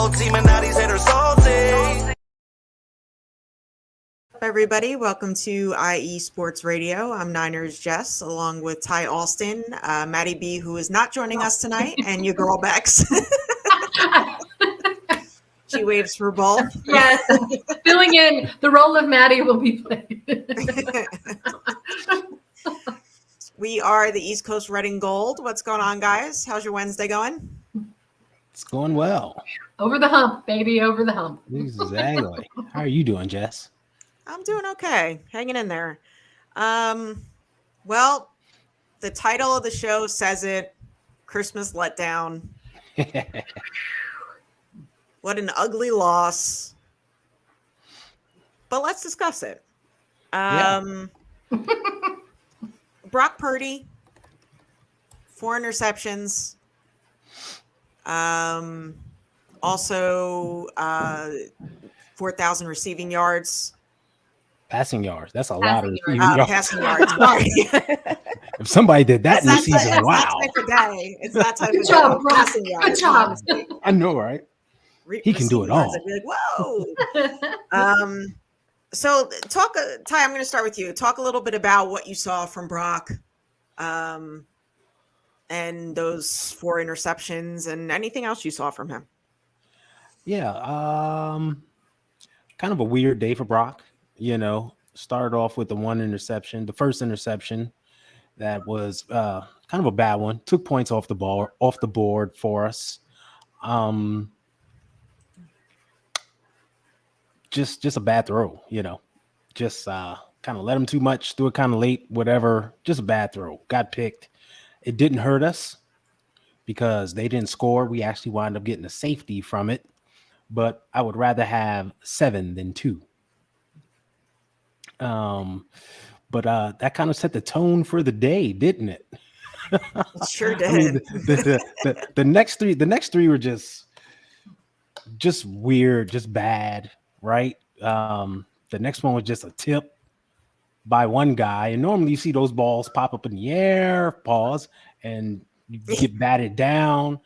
salty, Manati's hit her salty. Everybody, welcome to IE Sports Radio. I'm Niners Jess, along with Ty Alston, Maddie B, who is not joining us tonight, and your girl Bex. She waves for both. Yes, filling in the role of Maddie will be played. We are the East Coast Red and Gold. What's going on, guys? How's your Wednesday going? It's going well. Over the hump, baby, over the hump. Exactly. How are you doing, Jess? I'm doing okay, hanging in there. Well, the title of the show says it, Christmas letdown. What an ugly loss. But let's discuss it. Brock Purdy, 4 interceptions. Also 4,000 receiving yards. Passing yards. That's a lot of receiving yards. Passing yards. Sorry. If somebody did that in the season, wow. It's that type Good job, Brock. passing yards. Good job. I know, right? He can do it all. I'd be like, whoa. So talk, Ty, I'm going to start with you. Talk a little bit about what you saw from Brock and those 4 interceptions and anything else you saw from him. Yeah. Kind of a weird day for Brock. You know, started off with the 1 interception, the first interception that was kind of a bad one. Took points off the board for us. Just a bad throw, you know. Just kind of let him too much, threw it kind of late, whatever. Just a bad throw. Got picked. It didn't hurt us because they didn't score. We actually wound up getting a safety from it. But I would rather have 7 than 2. But that kind of set the tone for the day, didn't it? It sure did. I mean, the next three were just weird, just bad, right? The next one was just a tip by one guy, and normally you see those balls pop up in the air, pause, and you get batted down.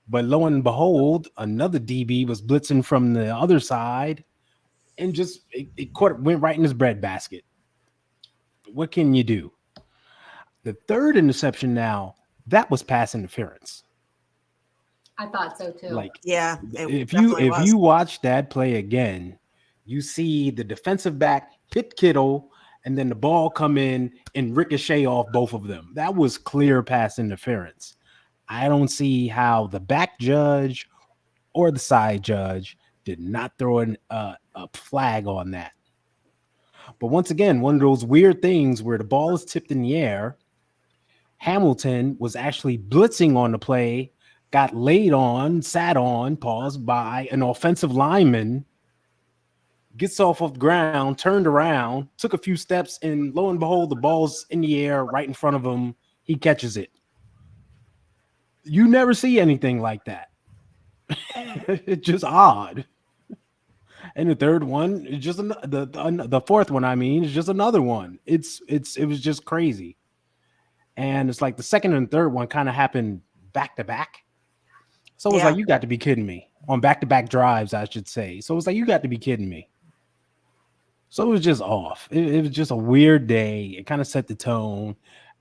But lo and behold, another DB was blitzing from the other side, and just it went right in his breadbasket. What can you do? The third interception now, that was pass interference. I thought so too. Like, yeah, if you watch that play again, you see the defensive back hit Kittle, and then the ball come in and ricochet off both of them. That was clear pass interference. I don't see how the back judge or the side judge did not throw a flag on that. But once again, one of those weird things where the ball is tipped in the air. Hamilton was actually blitzing on the play, got sat on, paused by an offensive lineman, gets off the ground, turned around, took a few steps, and lo and behold, the ball's in the air right in front of him. He catches it. You never see anything like that. It's just odd. And the third one is just the fourth one. I mean, is just another one. It was just crazy. And it's like the second and third one kind of happened back to back. So it was like, you got to be kidding me. On back-to-back drives, I should say. So it was like, you got to be kidding me. So it was just off. It was just a weird day. It kind of set the tone.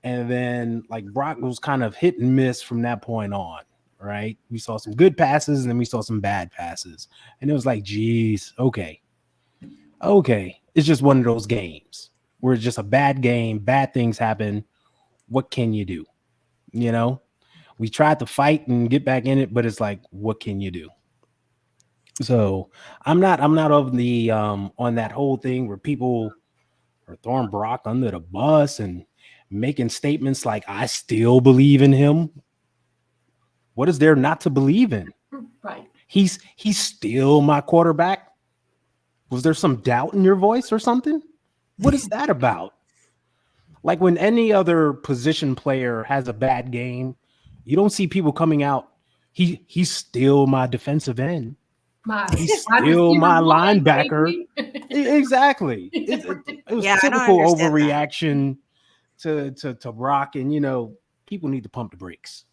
And then like Brock was kind of hit and miss from that point on, right? We saw some good passes and then we saw some bad passes. And it was like, geez, okay. It's just one of those games where it's just a bad game, bad things happen. What can you do? You know, we tried to fight and get back in it, but it's like, what can you do? So I'm not of the on that whole thing where people are throwing Brock under the bus and making statements like, I still believe in him. What is there not to believe in? Right. He's still my quarterback. Was there some doubt in your voice or something? What is that about? Like when any other position player has a bad game, you don't see people coming out. He's still my defensive end. He's still my linebacker. Exactly. It was typical overreaction to Brock, and you know, people need to pump the brakes.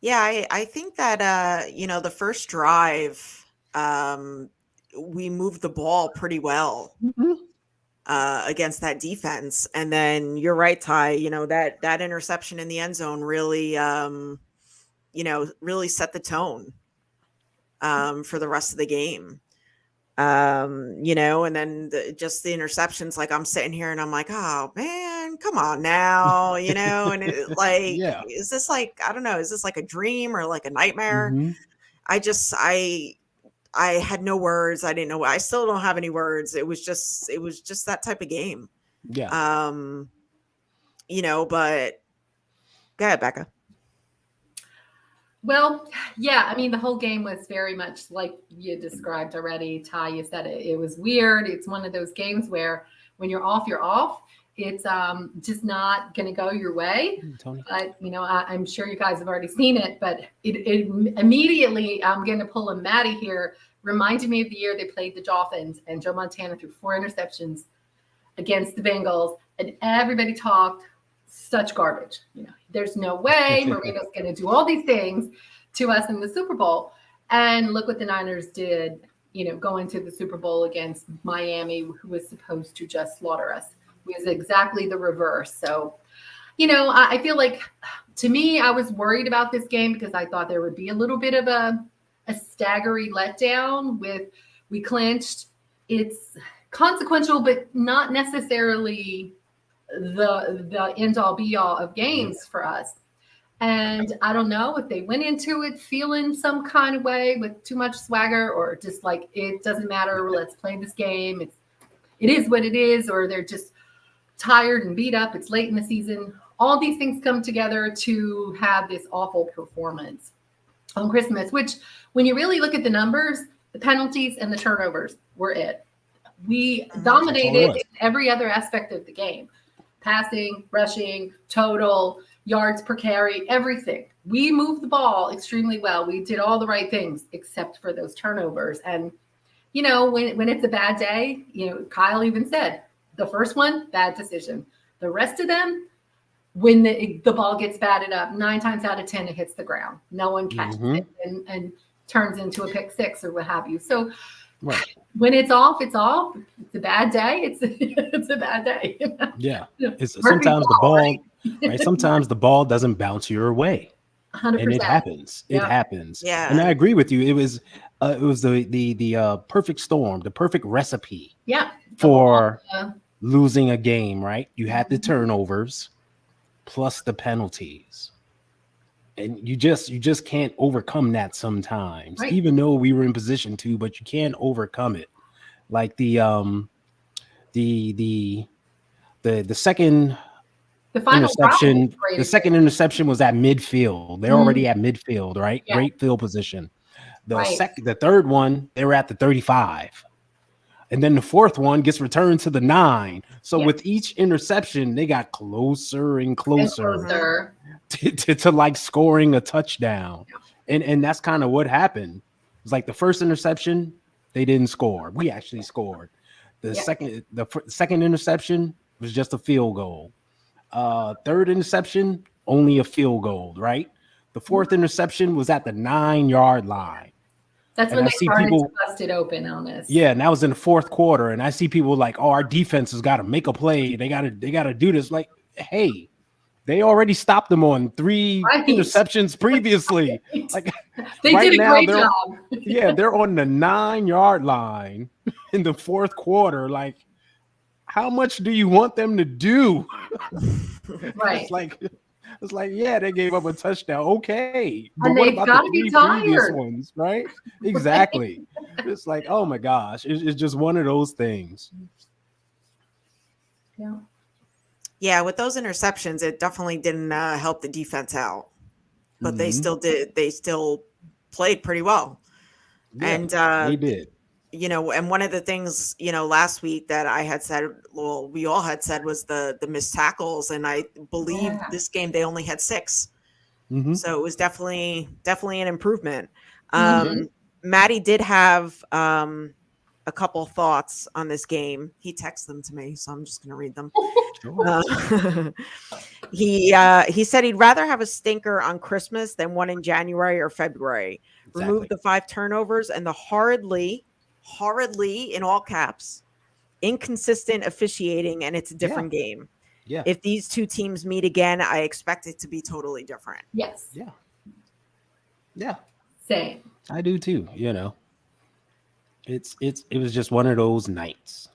Yeah, I think that the first drive, we moved the ball pretty well against that defense. And then you're right, Ty, that interception in the end zone really really set the tone for the rest of the game. And then just the interceptions, like I'm sitting here and I'm like, oh man, come on now, and Yeah. is this like, I don't know, is this like a dream or like a nightmare? Mhm. I had no words. I didn't know. I still don't have any words. It was just that type of game. Yeah. But go ahead, Becca. Well, yeah, I mean, the whole game was very much like you described already. Ty, you said it. It was weird. It's one of those games where when you're off, you're off. It's just not going to go your way. Tony. But, I'm sure you guys have already seen it. But it immediately, I'm going to pull a Maddie here, reminded me of the year they played the Dolphins and Joe Montana threw 4 interceptions against the Bengals. And everybody talked such garbage. There's no way Marino's going to do all these things to us in the Super Bowl. And look what the Niners did, going to the Super Bowl against Miami, who was supposed to just slaughter us. It was exactly the reverse. So, I feel like, to me, I was worried about this game because I thought there would be a little bit of a staggery letdown with we clinched. It's consequential, but not necessarily the end all be all of games for us. And I don't know if they went into it feeling some kind of way with too much swagger, or just like, it doesn't matter, let's play this game, it is what it is, or they're just tired and beat up, it's late in the season. All these things come together to have this awful performance on Christmas, which when you really look at the numbers, the penalties and the turnovers were it. We dominated in every other aspect of the game. Passing, rushing, total, yards per carry, everything. We moved the ball extremely well. We did all the right things except for those turnovers. And, when it's a bad day, Kyle even said, the first one, bad decision. The rest of them, when the ball gets batted up, 9 times out of 10, it hits the ground. No one catches it and turns into a pick six or what have you. So when it's off, it's off. It's a bad day. It's a bad day. Yeah. Sometimes the ball, right? Sometimes the ball doesn't bounce your way. 100%. And it happens. Yeah. It happens. Yeah. And I agree with you. It was the perfect storm, the perfect recipe for losing a game, right? You had the turnovers plus the penalties. And you just can't overcome that sometimes, right. Even though we were in position to, but you can't overcome it. Like the second interception, the second interception was at midfield. They're already at midfield, right? Yeah. Great field position. The third one, they were at the 35. And then the fourth one gets returned to the 9. So with each interception, they got closer and closer. To like scoring a touchdown. And that's kind of what happened. It was like the first interception, they didn't score. We actually scored. The second interception was just a field goal. Third interception, only a field goal, right? The fourth interception was at the 9-yard line. That's when they started to bust it open on us. Yeah, and that was in the fourth quarter. And I see people like, oh, our defense has got to make a play. They gotta do this. Like, hey, they already stopped them on 3 interceptions previously. Like they did a great job. Yeah, they're on the 9-yard line in the fourth quarter. Like, how much do you want them to do? Right. It's like, yeah, they gave up a touchdown. Okay. But and they've got to be tired. Ones, right? Exactly. It's like, oh my gosh. It's just one of those things. Yeah. Yeah, with those interceptions, it definitely didn't help the defense out. But they still did. They still played pretty well. Yeah, and they did. And one of the things, last week that I had said, well, we all had said, was the missed tackles. And I believe this game they only had 6. So it was definitely an improvement. Maddie did have a couple thoughts on this game. He texted them to me, so I'm just going to read them. He said he'd rather have a stinker on Christmas than one in January or February. Remove the 5 turnovers and the horridly in all caps, inconsistent officiating, and it's a different game. Yeah. If these two teams meet again, I expect it to be totally different. Yes. Yeah. Yeah. Same. I do too. It was just one of those nights.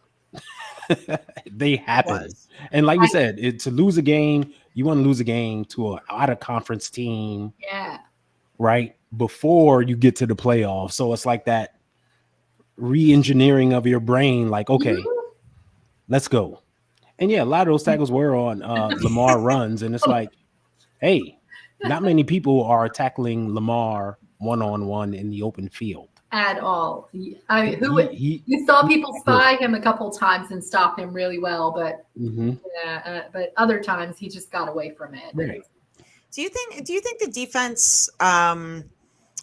They happen. And like we said, to lose a game, you want to lose a game to an out of conference team. Yeah. Right before you get to the playoffs. So it's like that re-engineering of your brain, like, okay, let's go. And yeah, a lot of those tackles were on Lamar runs, and it's like, hey, not many people are tackling Lamar one-on-one in the open field at all. You saw people spy him a couple times and stop him really well, but but other times he just got away from it. Right. Do you think the defense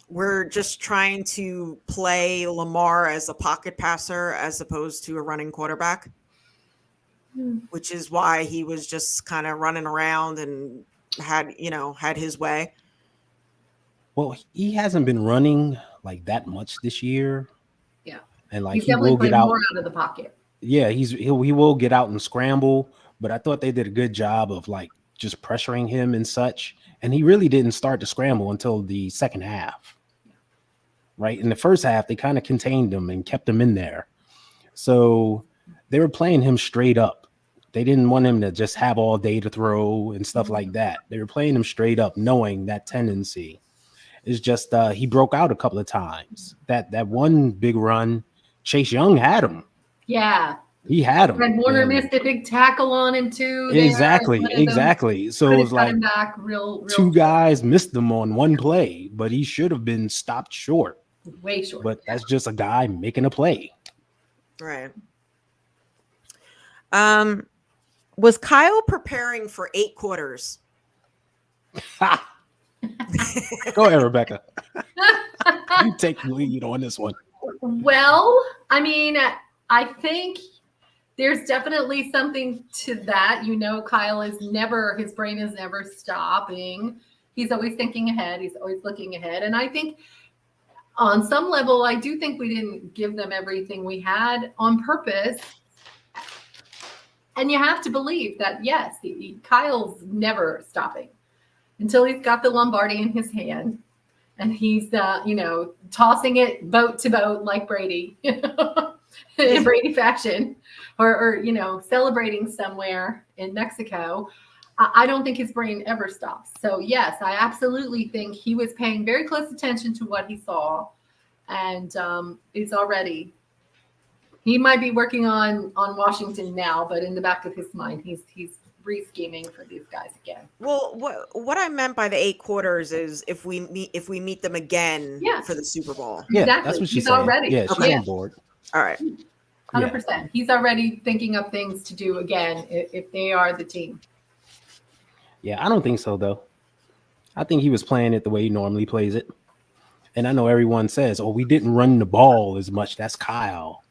we're just trying to play Lamar as a pocket passer as opposed to a running quarterback? Which is why he was just kind of running around and had his way. Well, he hasn't been running like that much this year. Yeah. And like he's he will get out more out of the pocket. Yeah, he will get out and scramble, but I thought they did a good job of like just pressuring him and such. And he really didn't start to scramble until the second half. Right? In the first half, they kind of contained him and kept him in there. So they were playing him straight up. They didn't want him to just have all day to throw and stuff like that. They were playing him straight up, knowing that tendency. It's just he broke out a couple of times. That one big run, Chase Young had him. Yeah. He had him. And Warner missed a big tackle on him too. Exactly. So it was like real two guys missed them on one play, but he should have been stopped short. Way short. But that's just a guy making a play. Right. Was Kyle preparing for 8 quarters? Go ahead, Rebecca. You take the lead on this one. Well, I mean, I think there's definitely something to that. Kyle his brain is never stopping. He's always thinking ahead. He's always looking ahead. And I think on some level, I do think we didn't give them everything we had on purpose. And you have to believe that, yes, Kyle's never stopping until he's got the Lombardi in his hand and he's, tossing it boat to boat like Brady in Brady fashion or celebrating somewhere in Mexico. I don't think his brain ever stops. So, yes, I absolutely think he was paying very close attention to what he saw. And it's already. He might be working on Washington now, but in the back of his mind, he's re-scheming for these guys again. Well, what I meant by the 8 quarters is if we meet them again for the Super Bowl. Yeah, exactly. that's what she's He's saying. already. Yeah, she's on board. All right. 100%. Yeah. He's already thinking of things to do again if they are the team. Yeah, I don't think so, though. I think he was playing it the way he normally plays it. And I know everyone says, we didn't run the ball as much. That's Kyle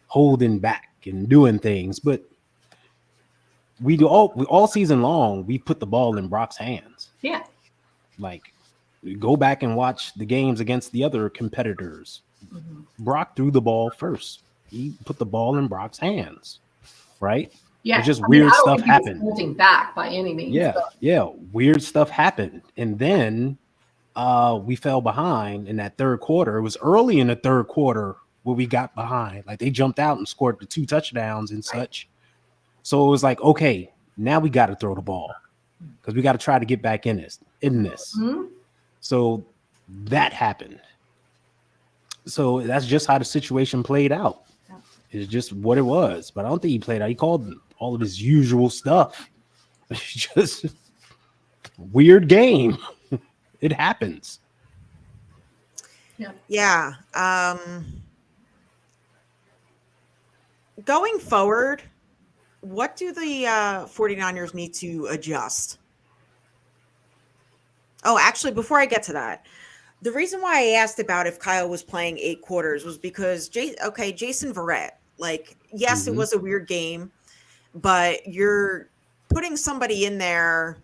holding back and doing things. But we do all season long, we put the ball in Brock's hands. Yeah. Like, go back and watch the games against the other competitors. Mm-hmm. Brock threw the ball first. He put the ball in Brock's hands, right? Yeah, it's just weird stuff happened. Holding back by any means. Yeah, weird stuff happened, and then we fell behind in that third quarter. It was early in the third quarter where we got behind. Like they jumped out and scored the 2 touchdowns and such. So it was like, okay, now we got to throw the ball because we got to try to get back in this. Mm-hmm. So that happened. So that's just how the situation played out. It's just what it was. But I don't think he played out. He called all of his usual stuff. It's just weird game. It happens. Yeah. Going forward, what do the 49ers need to adjust? Oh, actually, before I get to that, the reason why I asked about if Kyle was playing 8 quarters was because, Jason Verrett, like, yes, it was a weird game, but you're putting somebody in there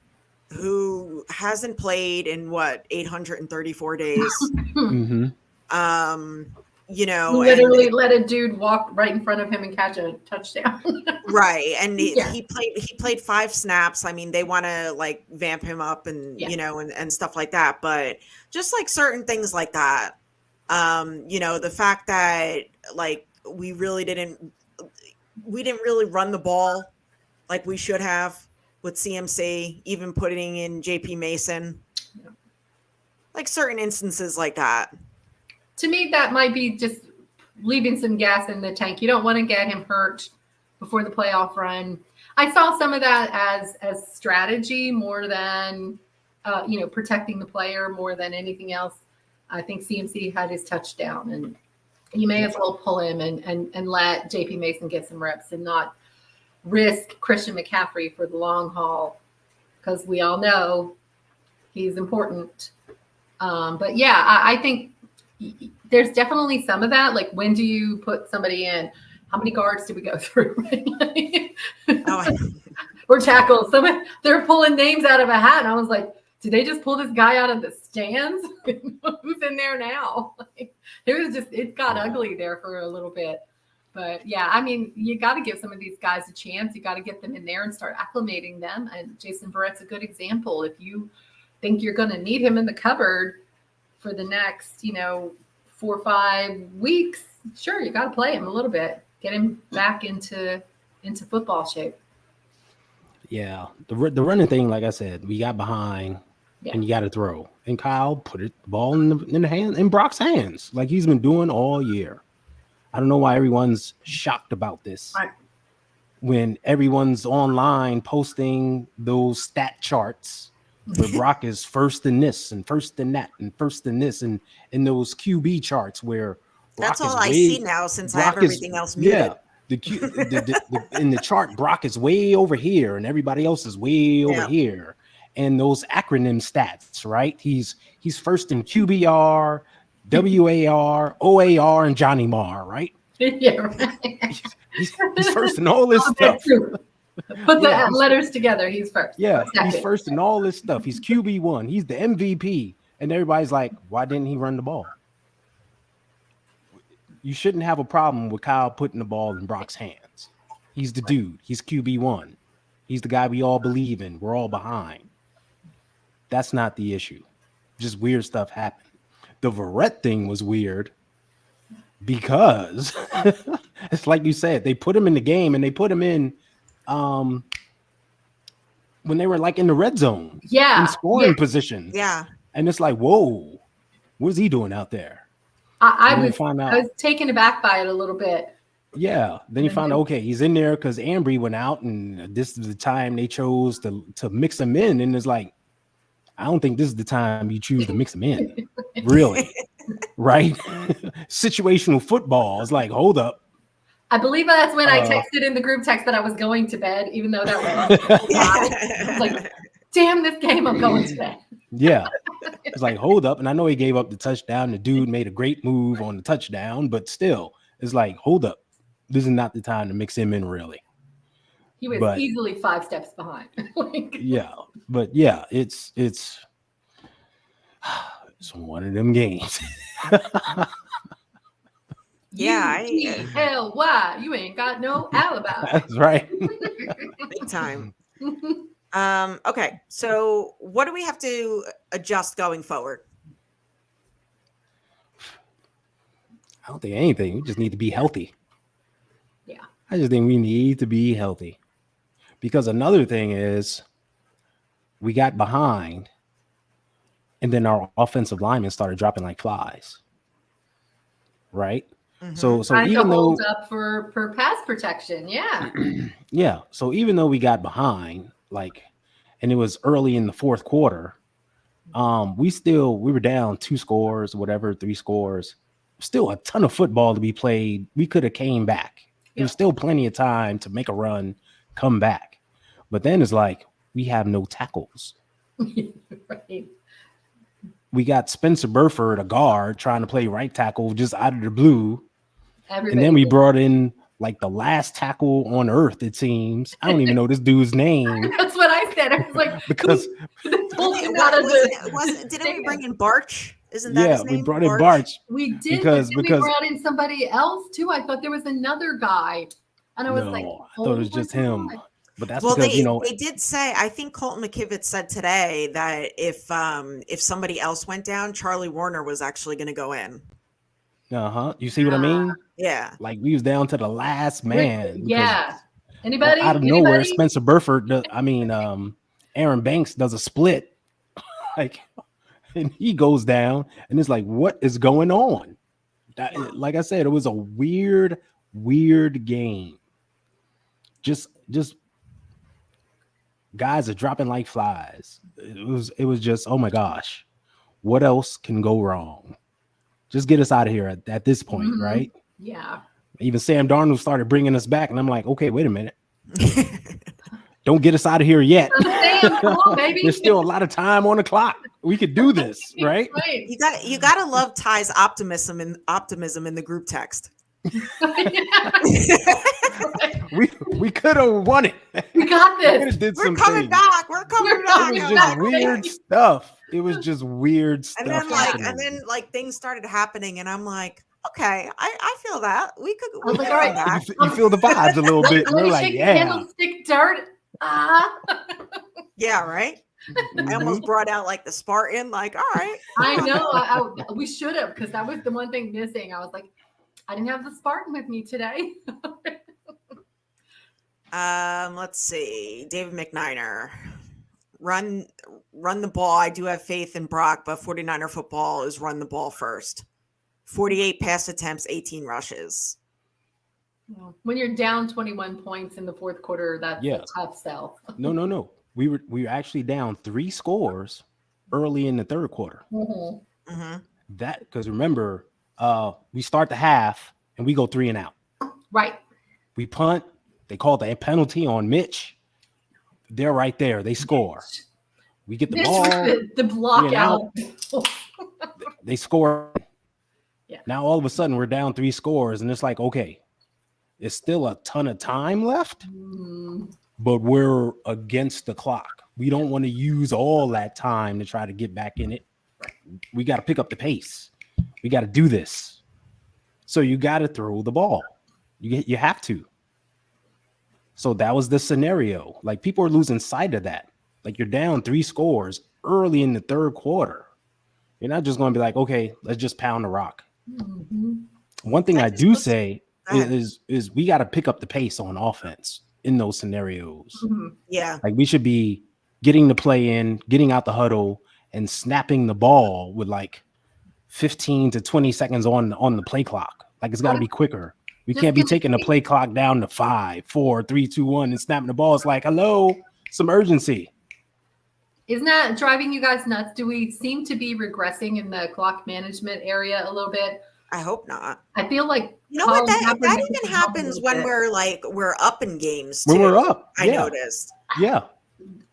who hasn't played in 834 days. Mm-hmm. You know, literally let a dude walk right in front of him and catch a touchdown. right. And Yeah. he played 5 snaps. I mean, they want to like vamp him up and Yeah. you know, and stuff like that. But just like certain things like that, you know, the fact that like we didn't really run the ball like we should have with CMC, even putting in JP Mason, like certain instances like that. To me, that might be just leaving some gas in the tank. You don't want to get him hurt before the playoff run. I saw some of that as strategy more than, you know, protecting the player more than anything else. I think CMC had his touchdown, and you may as well pull him and let JP Mason get some reps and not risk Christian McCaffrey for the long haul, because we all know he's important. But yeah, I think there's definitely some of that. Like, when do you put somebody in? How many guards do we go through? Or tackles. They're pulling names out of a hat, and I was like, did they just pull this guy out of the stands? Who's in there now? It got ugly there for a little bit. But yeah, I mean, you got to give some of these guys a chance. You got to get them in there and start acclimating them. And Jason Verrett's a good example. If you think you're going to need him in the cupboard for the next, 4 or 5 weeks, sure, you got to play him a little bit, get him back into football shape. The running thing, like I said, we got behind, and you got to throw. And Kyle put the ball in Brock's hands, like he's been doing all year. I don't know why everyone's shocked about this. Right. When everyone's online posting those stat charts where Brock is first in this and first in that and first in this, and in those QB charts where Brock that's all is I see now since I have everything else muted. In the chart, Brock is way over here and everybody else is way over here. And those acronym stats, right? He's first in QBR, WAR, OAR, and Johnny Marr, right? Yeah, right. He's first in all this stuff. Put the letters together. He's first. Yeah, he's first in all this stuff. He's QB1. He's the MVP. And everybody's like, why didn't he run the ball? You shouldn't have a problem with Kyle putting the ball in Brock's hands. He's the dude. He's QB1. He's the guy we all believe in. We're all behind. That's not the issue. Just weird stuff happened. The Verrett thing was weird because it's like you said, they put him in the game and they put him in when they were like in the red zone. In scoring position. Yeah. And it's like, whoa, what is he doing out there? I was taken aback by it a little bit. Yeah. Then you find out, okay, he's in there because Ambry went out, and this is the time they chose to mix him in. And it's like, I don't think this is the time you choose to mix him in. Really? Right? Situational football is like, hold up. I believe that's when I texted in the group text that I was going to bed, even though that was I was like, damn this game, I'm going to bed. Yeah. It's like, hold up. And I know he gave up the touchdown. The dude made a great move on the touchdown, but still, it's like, hold up. This is not the time to mix him in, really. He was easily 5 steps behind. It's one of them games. L-Y, you ain't got no alibi. That's right. Big time. Okay, so what do we have to adjust going forward? I don't think anything. We just need to be healthy. Yeah. I just think we need to be healthy. Because another thing is we got behind, and then our offensive linemen started dropping like flies. Right? Mm-hmm. So trying even to though hold up for pass protection, yeah. So even though we got behind, and it was early in the fourth quarter, we were down 2 scores, whatever, 3 scores. Still a ton of football to be played. We could have came back. There was still plenty of time to make a run, come back. But then it's like, we have no tackles. Right. We got Spencer Burford, a guard, trying to play right tackle just out of the blue. And then we brought in like the last tackle on earth, it seems. I don't even know this dude's name That's what I said. I was like, because who pulled him out of Didn't we bring in Barch? Isn't that his name? we brought in Barch. We did, because we brought in somebody else too. I thought there was another guy, and I was like, I thought it was just him. God. But that's Well, because they did say. I think Colton McKivitz said today that if somebody else went down, Charlie Warner was actually going to go in. You see what I mean? Yeah. Like we was down to the last man. Yeah. Anybody? Out of nowhere, Spencer Burford. Aaron Banks does a split, like, and he goes down, and it's like, what is going on? Like I said, it was a weird game. Just guys are dropping like flies. It was just, oh my gosh, what else can go wrong? Just get us out of here at this point, right? Yeah. Even Sam Darnold started bringing us back, and I'm like, okay, wait a minute. Don't get us out of here yet. Come on, baby. There's still a lot of time on the clock. We could do this, right? Right. You gotta love Ty's optimism in the group text. We could have won it. We got this. We're coming back. We're coming back. It was just weird stuff. It was just weird stuff. And then things started happening, and I'm like, okay, I feel that we could. I was like, all right, back. You feel the vibes a little bit. Let We're me like, shake the yeah. candlestick dirt. Yeah, right. I almost brought out like the Spartan. Like, all right. I know. We should have, because that was the one thing missing. I was like, I didn't have the Spartan with me today. Let's see. David McNiner. Run the ball. I do have faith in Brock, but 49er football is run the ball first. 48 pass attempts, 18 rushes. When you're down 21 points in the fourth quarter, that's a tough sell. No. We were actually down 3 scores early in the third quarter. Mm-hmm. Mm-hmm. That because remember, we start the half and we go 3 and out. Right. We punt. They call the penalty on Mitch. They're right there. They score. We get the ball. The block out. They score. Yeah. Now all of a sudden we're down 3 scores, and it's like, okay, it's still a ton of time left, but we're against the clock. We don't want to use all that time to try to get back in it. We got to pick up the pace. We got to do this. So you got to throw the ball. You have to. So that was the scenario. Like people are losing sight of that. Like you're down 3 scores early in the third quarter. You're not just going to be like, okay, let's just pound the rock. Mm-hmm. One thing I do say is we got to pick up the pace on offense in those scenarios. Mm-hmm. Yeah. Like we should be getting the play in, getting out the huddle, and snapping the ball with like 15 to 20 seconds on the play clock. Like it's got to be quicker. We can't be taking the play clock down to 5, 4, 3, 2, 1 and snapping the ball. It's like, hello, some urgency. Isn't that driving you guys nuts? Do we seem to be regressing in the clock management area a little bit? I hope not. I feel like What that even happens when we're up in games too. When we're up, I noticed. Yeah.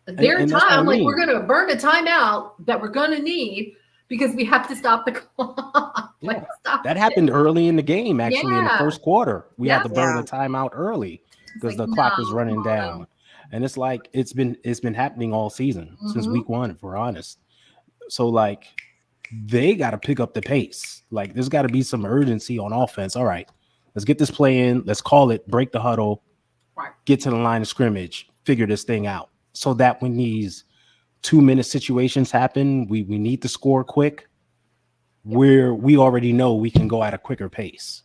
There's time, like we're gonna burn a timeout that we're gonna need because we have to stop the clock. Yeah. That happened early in the game, actually, in the first quarter. We had to burn the timeout early because the clock was running down. And it's like it's been happening all season since week 1, if we're honest. So like they got to pick up the pace. Like there's got to be some urgency on offense. All right, let's get this play in. Let's call it, break the huddle, get to the line of scrimmage, figure this thing out. So that when these 2-minute situations happen, we need to score quick. Where we already know we can go at a quicker pace.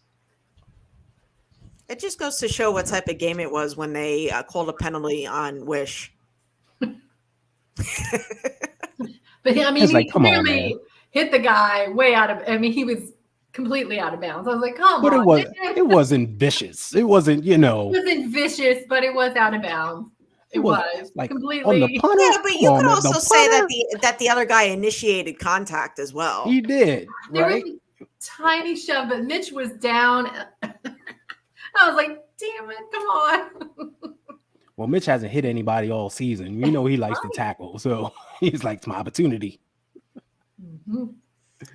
It just goes to show what type of game it was when they called a penalty on Wish. But I mean, he clearly hit the guy way out of. I mean, he was completely out of bounds. I was like, come on. But it wasn't vicious. It wasn't, It wasn't vicious, but it was out of bounds. It was like completely. On the punter, yeah, but you could also say that the other guy initiated contact as well. He did, right? There was a tiny shove, but Mitch was down. I was like, damn it, come on. Well, Mitch hasn't hit anybody all season. You know he likes to tackle, so he's like, it's my opportunity. Mm-hmm.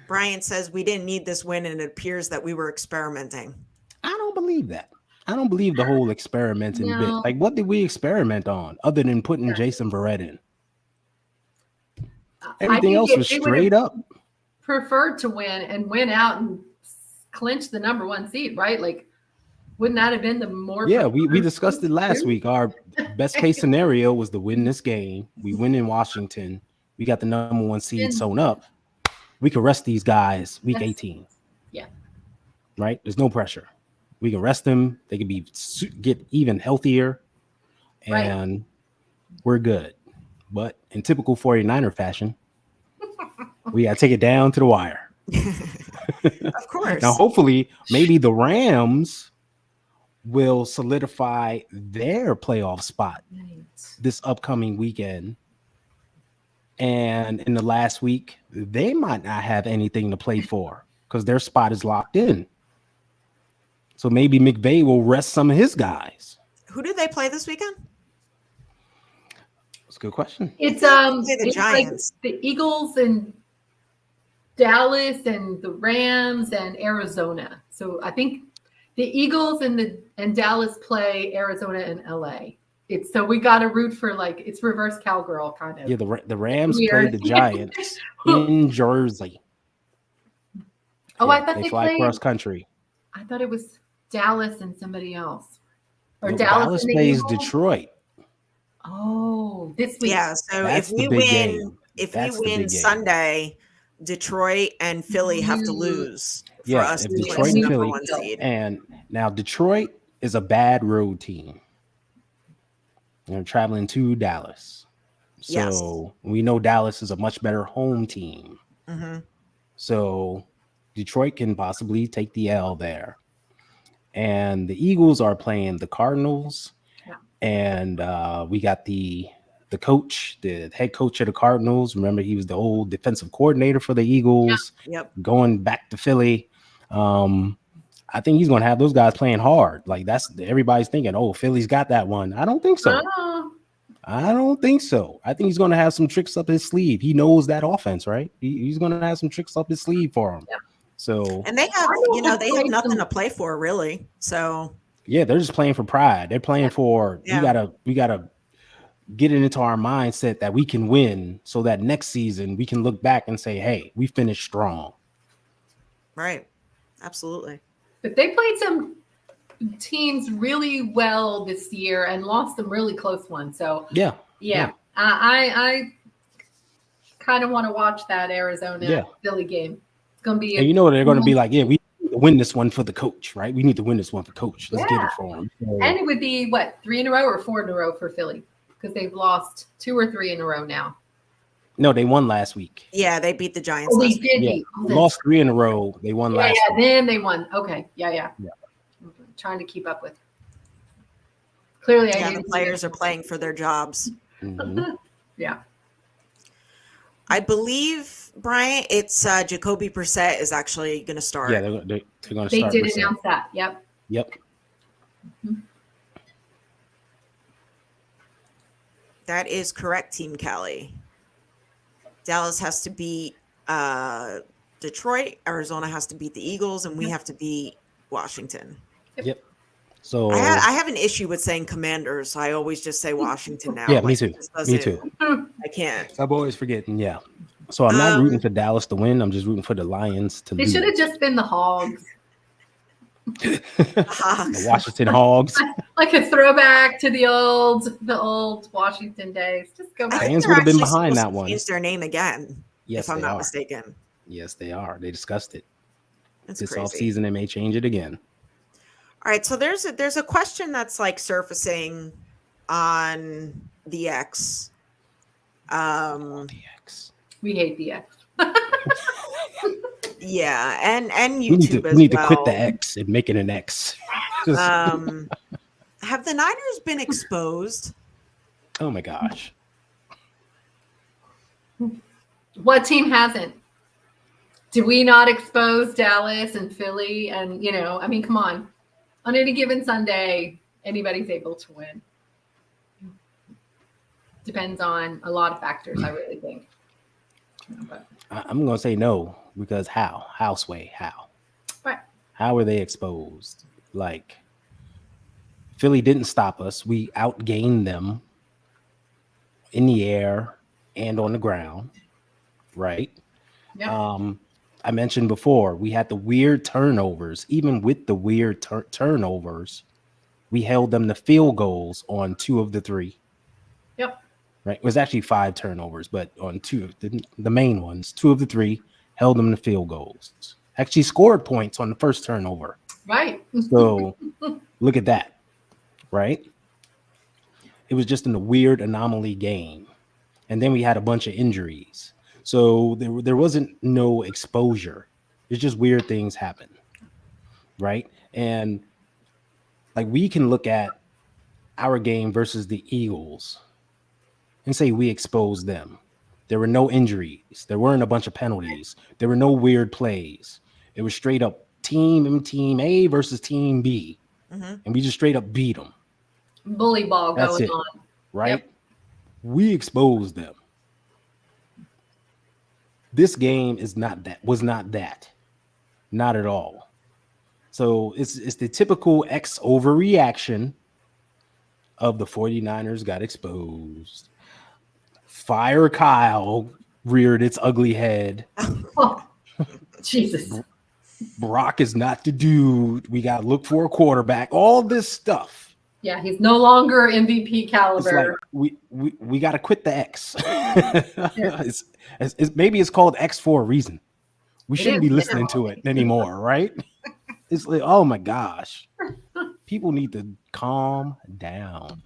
Brian says we didn't need this win, and it appears that we were experimenting. I don't believe that. I don't believe the whole experimenting bit. No. Like, what did we experiment on other than putting Jason Verrett in? Everything else was straight up. Preferred to win and win out and clinch the number 1 seed, right? Like, wouldn't that have been the more? Yeah, we discussed it last week. Our best case scenario was to win this game. We win in Washington. We got the number 1 seed sewn up. We can rest these guys week 18. Yeah. Right? There's no pressure. We can rest them. They can get even healthier. And we're good. But in typical 49er fashion, we got to take it down to the wire. Of course. Now, hopefully, maybe the Rams will solidify their playoff spot this upcoming weekend. And in the last week, they might not have anything to play for because their spot is locked in. So maybe McVay will rest some of his guys. Who do they play this weekend? That's a good question. It's the Giants. Like the Eagles and Dallas and the Rams and Arizona. So I think the Eagles and Dallas play Arizona and LA. So we got to root for, like, it's reverse cowgirl kind of. Yeah, the Rams play the Giants in Jersey. Oh, Yeah, I thought they fly played cross country. I thought it was Dallas and somebody else. Or No, Dallas and the plays Eagles? Detroit. Oh, this week. Yeah, so That's if the we big win, game. if That's we the win big game. Sunday, Detroit and Philly have to lose for Yeah, us if to Detroit clinch and the number Philly- 1 seed. And now Detroit is a bad road team. They're traveling to Dallas. So Yes. we know Dallas is a much better home team. hmm So Detroit can possibly take the L there. And the Eagles are playing the Cardinals. Yeah. And we got the coach, the head coach of the Cardinals. Remember, he was the old defensive coordinator for the Eagles, Yep. going back to Philly. I think he's going to have those guys playing hard. Like, that's everybody's thinking, oh, Philly's got that one. I don't think so. Oh, I don't think so. I think he's going to have some tricks up his sleeve. He knows that offense, right? He's going to have some tricks up his sleeve for him. Yeah. So, And they have, they have played nothing some- to play for, really. So yeah, they're just playing for pride. They're playing for Yeah. we gotta get it into our mindset that we can win, so that next season we can look back and say, hey, we finished strong. right, absolutely. but they played some teams really well this year and lost some really close ones. So Yeah. yeah. I kind of want to watch that Arizona Philly game. It's gonna be And you know they're going to be like, yeah, we need to win this one for the coach, right? We need to win this one for coach. Let's get Yeah. it for him. and it would be what, 3 in a row or 4 in a row for Philly, because they've lost 2 or 3 in a row now. No, they won last week. Yeah, they beat the Giants. Oh, they last week. did. Yeah, beat- oh, they that's- lost 3 in a row. They won last yeah, week. then they won. Okay, yeah. Yeah. I'm trying to keep up with. Clearly, I Yeah, the didn't see players it. are playing for their jobs. Mhm. Yeah. I believe, Brian, it's Jacoby Brissett is actually going to start. Yeah, they're going to They start. did Brissett. announce that. Yep. Yep. That is correct, Team Cali. Dallas has to beat Detroit. Arizona has to beat the Eagles, and we have to beat Washington. Yep. So I have an issue with saying Commanders. I always just say Washington now. yeah, me Like, too. it just Me doesn't- too. I can't. I'm always forgetting. Yeah. So I'm not rooting for Dallas to win. I'm just rooting for the Lions to They lose. should have just been the Hogs, The Washington Hogs. like a throwback to the old Washington days. Just go I back. think Fans they're would have been actually behind supposed that to one. Change their name again, Yes, if I'm they not are. mistaken. Yes, they are. They discussed it. It's This crazy. offseason, they may change it again. All right, so there's a question that's like surfacing on the X. DX. We hate the X. Yeah, and We need YouTube to, as we need to well. quit the X and make it an X. Have the Niners been exposed? Oh my gosh. What team hasn't? Do we not expose Dallas and Philly? And I mean, come on. On any given Sunday, anybody's able to win. Depends on a lot of factors, I really think. But, I'm going to say no because how? How, Sway? How? right. How are they exposed? Like, Philly didn't stop us. We outgained them in the air and on the ground, right? Yeah. I mentioned before, we had the weird turnovers. Even with the weird turnovers, we held them to field goals on 2 of the 3. Yep. Right? It was actually 5 turnovers, but on 2 of the main ones, 2 of the 3 held them to field goals. Actually scored points on the first turnover. Right. So look at that, right? It was just in a weird anomaly game. And then we had a bunch of injuries. So there wasn't no exposure. It's just weird things happen, right? And like we can look at our game versus the Eagles and say we exposed them. There were no injuries. There weren't a bunch of penalties. There were no weird plays. It was straight up team A versus team B. Mhm. And we just straight up beat them. Bully ball That's going it. on. Right? Yep. We exposed them. This game was not that. Not at all. So it's the typical X overreaction of the 49ers got exposed. Fire Kyle reared its ugly head. Oh, Jesus. Brock is not the dude. We got to look for a quarterback. All this stuff. Yeah, he's no longer MVP It's caliber. like we got to quit the X. Maybe it's called X for a reason. We It shouldn't is be listening now. to it anymore, right? It's like, oh my gosh. People need to calm down.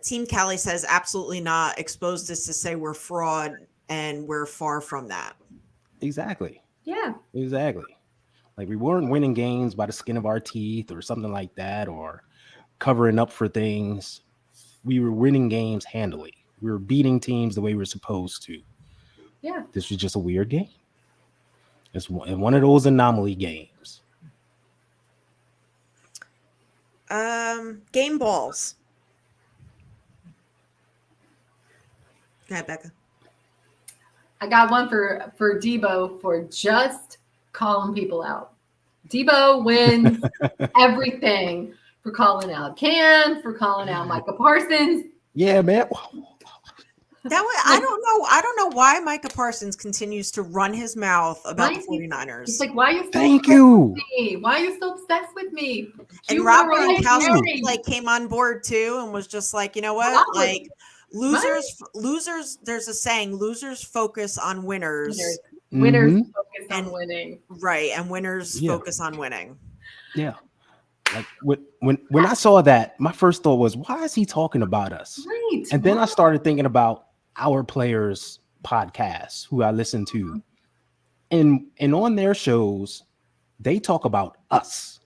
Team Cali says absolutely not. Exposed us to say we're fraud, and we're far from that. Exactly. Yeah. Like we weren't winning games by the skin of our teeth or something like that, or covering up for things. We were winning games handily. We were beating teams the way we were supposed to. Yeah. This was just a weird game. It's one of those anomaly games. Game balls. Go ahead, Becca. I got one for Debo for just calling people out. Debo wins everything for calling out Cam, for calling out Micah Parsons. Yeah, man. That way, I don't know why Micah Parsons continues to run his mouth about the 49ers. It's like, why are you so Thank obsessed you. with me? Why are you so obsessed with me? And You Rob were right Gronkowski there. came on board too and was just like, you know what? Rob was- Like losers. There's a saying: losers focus on winners, Winners Mhm. focus on winning. right? And winners Yeah. focus on winning. Yeah. Like when I saw that, my first thought was, why is he talking about us? Right. And then I started thinking about our players' podcasts who I listen to. And on their shows, they talk about us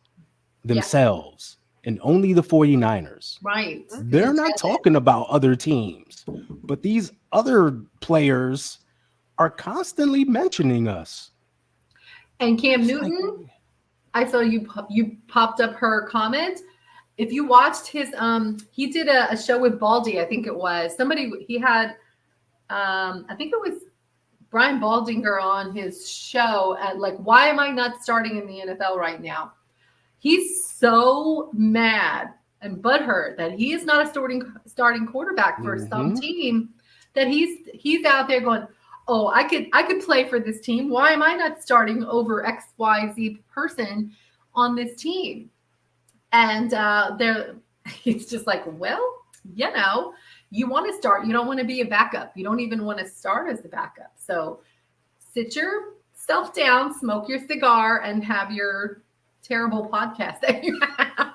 themselves and only the 49ers. Right. They're not talking about other teams, but these other players are constantly mentioning us. And Cam Newton, I saw you popped up her comment. If you watched his he did a show with Baldy, I think it was. He had I think it was Brian Baldinger on his show at like, why am I not starting in the NFL right now? He's so mad and butthurt that he is not a starting quarterback for some team, that he's out there going, oh, I could play for this team. Why am I not starting over XYZ person on this team? And he's just like, well, you know, you want to start. You don't want to be a backup. You don't even want to start as a backup. So sit yourself down, smoke your cigar, and have your terrible podcast that you have.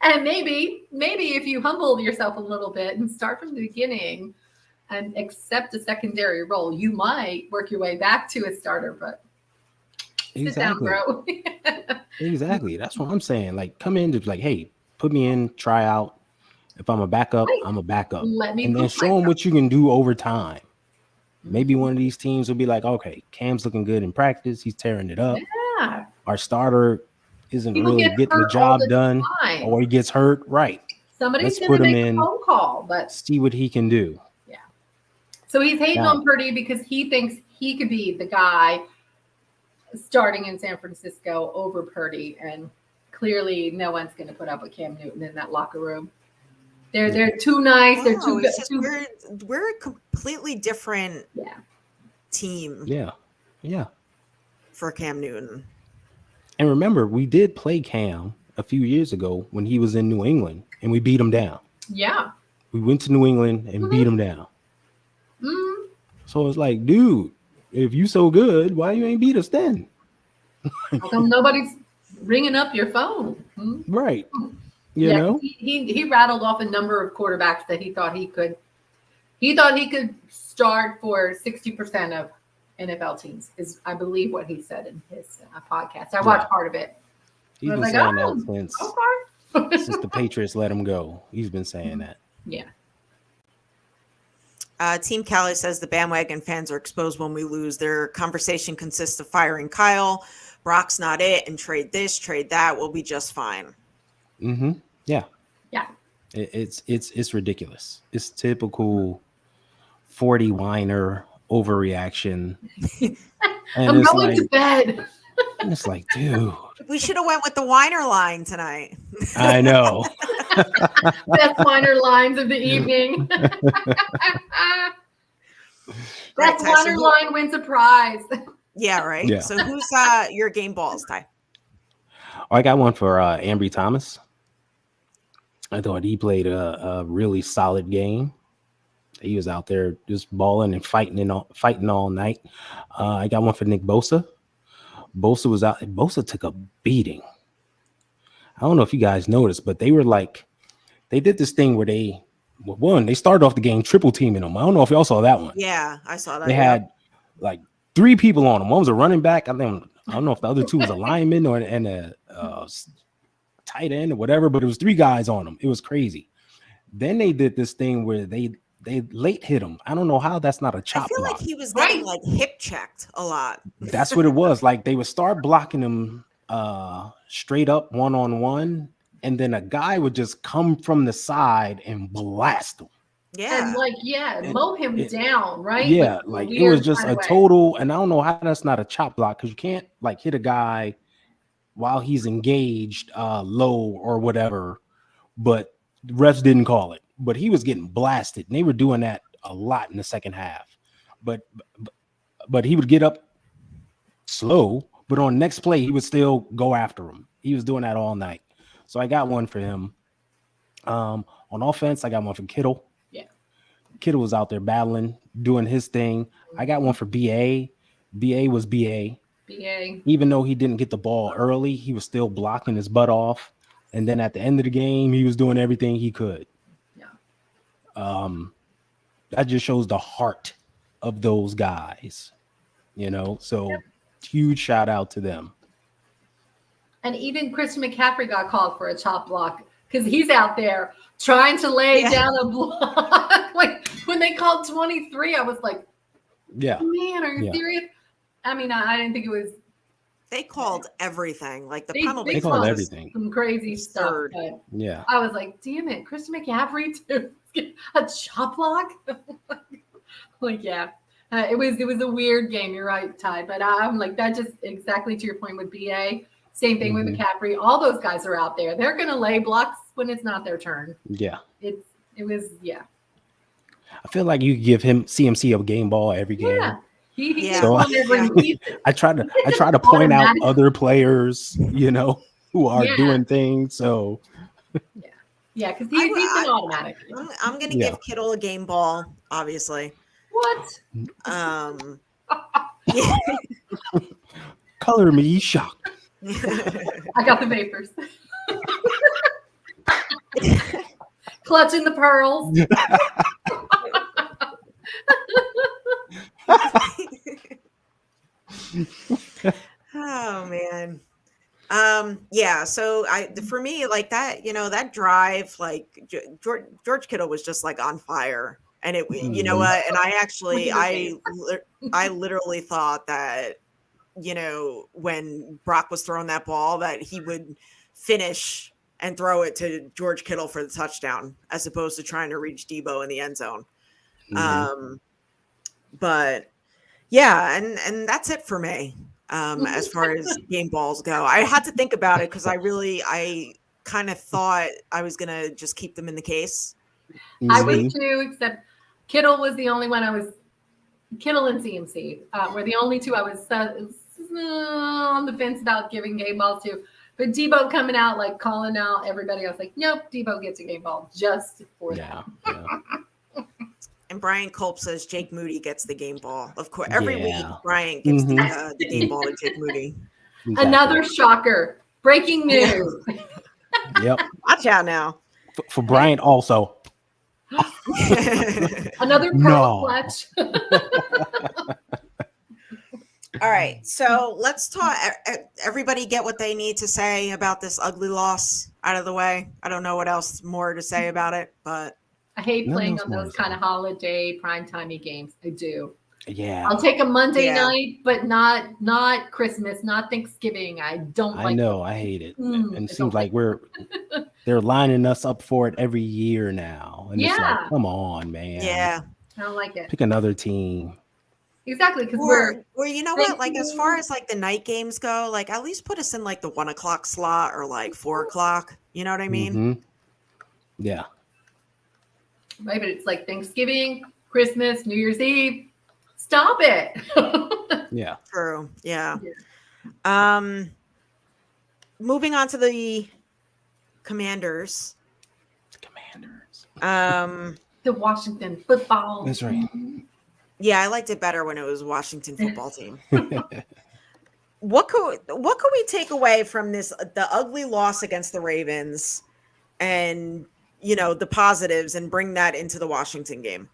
And maybe if you humble yourself a little bit and start from the beginning and accept a secondary role, you might work your way back to a starter. But sit down, bro. Exactly. That's what I'm saying. Like, come in to like, hey, put me in, try out. If I'm a backup, I'm a backup. Let me and then prove show them myself. what you can do over time. Maybe one of these teams will be like, okay, Cam's looking good in practice. He's tearing it up. Yeah. Our starter isn't People really get getting the hurt all job the done, time. or he gets hurt. Right. Somebody's Let's going put to him make in. a phone call, but See what he can do. so he's hating Now- on Purdy because he thinks he could be the guy starting in San Francisco over Purdy, and clearly no one's going to put up with Cam Newton in that locker room. They're too nice. They're No, too it's just good. we're a completely different Yeah. team Yeah. for Cam Newton. And remember, we did play Cam a few years ago when he was in New England, and we beat him down. Yeah. We went to New England and beat him down. Mm. So it's like, dude, if you so good, why you ain't beat us then? How come nobody's ringing up your phone? Hmm? Right. You know? He rattled off a number of quarterbacks that he thought he could start for 60% of NFL teams, is I believe what he said in his podcast. I watched part of it. He's I been was saying like, that okay. since the Patriots let him go. He's been saying that. Yeah. Team Cali says the bandwagon fans are exposed when we lose. Their conversation consists of firing Kyle. Brock's not it, and trade this, trade that. We'll be just fine. Mm-hmm. Yeah. Yeah. It's ridiculous. It's typical 40 whiner overreaction. And I'm it's going like, to bed. and it's like, dude, We should have went with the whiner line tonight. I know. Best minor lines of the evening. Right, Best Ty, so minor who- line wins a prize. Yeah, right. Yeah. So who's your game balls, Ty? I got one for Ambry Thomas. I thought he played a really solid game. He was out there just balling and fighting all night. I got one for Nick Bosa. Bosa was out. Bosa took a beating. I don't know if you guys noticed, but they did this thing where they started off the game triple teaming him. I don't know if y'all saw that one. Yeah, I saw that. They had like 3 people on him. One was a running back. I don't know if the other 2 was a lineman and a tight end or whatever, but it was 3 guys on him. It was crazy. Then they did this thing where they late hit him. I don't know how that's not a I chop feel block. like he was getting like hip checked a lot. That's what it was. Like they would start blocking him straight up one-on-one, and then a guy would just come from the side and blast him. Yeah. And mow him down, right? Yeah, With like it weird was just kind a of way. total, and I don't know how that's not a chop block, because you can't like hit a guy while he's engaged low or whatever, but the refs didn't call it. But he was getting blasted, and they were doing that a lot in the second half. But he would get up slow, but on next play he would still go after him. He was doing that all night. So I got one for him. On offense, I got one for Kittle. Yeah. Kittle was out there battling, doing his thing. I got one for BA. BA was BA. BA. Even though he didn't get the ball early, he was still blocking his butt off. And then at the end of the game, he was doing everything he could. Yeah. That just shows the heart of those guys, so huge shout out to them. And even Christian McCaffrey got called for a chop block because he's out there trying to lay down a block. Like when they called 23, I was like, Yeah. man, are you serious? I mean, I didn't think it was. They called everything. Like the They penalty. They called called everything. some crazy stuff. Absurd. But Yeah. I was like, damn it, Christian McCaffrey to a chop block? Like, yeah. It was a weird game. You're right, Ty. But I'm like, that just exactly to your point with BA. Same thing with McCaffrey. All those guys are out there. They're gonna lay blocks when it's not their turn. Yeah. It was. I feel like you could give him CMC a game ball every game. Yeah. He Yeah. gets one every season. I try to point out Automatic. other players, who are doing things. So Yeah, because he's an automatic. I'm gonna Yeah. give Kittle a game ball, obviously. What? Yeah. color me shocked. I got the vapors. Clutching the pearls. Oh man. Yeah, so for me, like that, that drive, like George Kittle was just like on fire. And you know what? And I literally thought that, when Brock was throwing that ball, that he would finish and throw it to George Kittle for the touchdown, as opposed to trying to reach Debo in the end zone. But yeah, and that's it for me. as far as game balls go. I had to think about it because I kind of thought I was gonna just keep them in the case. I was Mhm. too, except Kittle was the only one I was. Kittle and CMC were the only two I was on the fence about giving game balls to. But Debo coming out, like calling out everybody, I was like, nope, Debo gets a game ball just for that. Yeah. And Brian Culp says Jake Moody gets the game ball. Of course, every week Yeah. Brian gives Mhm. the game ball to Jake Moody. Exactly. Another shocker. Breaking news. Yep. Watch out now. For Bryant also. Another No. pearl clutch. All right, so let's talk. Everybody get what they need to say about this ugly loss out of the way. I don't know what else more to say about it, but I hate No, playing no, on those it's kind of holiday primetimey games. I do. Yeah. I'll take a Monday Yeah. night, but not Christmas, not Thanksgiving. I don't I like know. I hate it. Mm, And it I seems don't like they're lining us up for it every year now. And it's Yeah. like, come on, man. yeah. I don't like it. Pick another team. Exactly, because we're Or you know what? Like as far as like the night games go, like at least put us in like the 1 o'clock slot or like 4 o'clock. You know what I mean? Mhm. Yeah. right, but it's like Thanksgiving, Christmas, New Year's Eve. Stop it. Yeah. True. Yeah. Moving on to the Commanders. Commanders. The Washington football. That's right. Yeah, I liked it better when it was Washington football team. What could we take away from the ugly loss against the Ravens and the positives and bring that into the Washington game?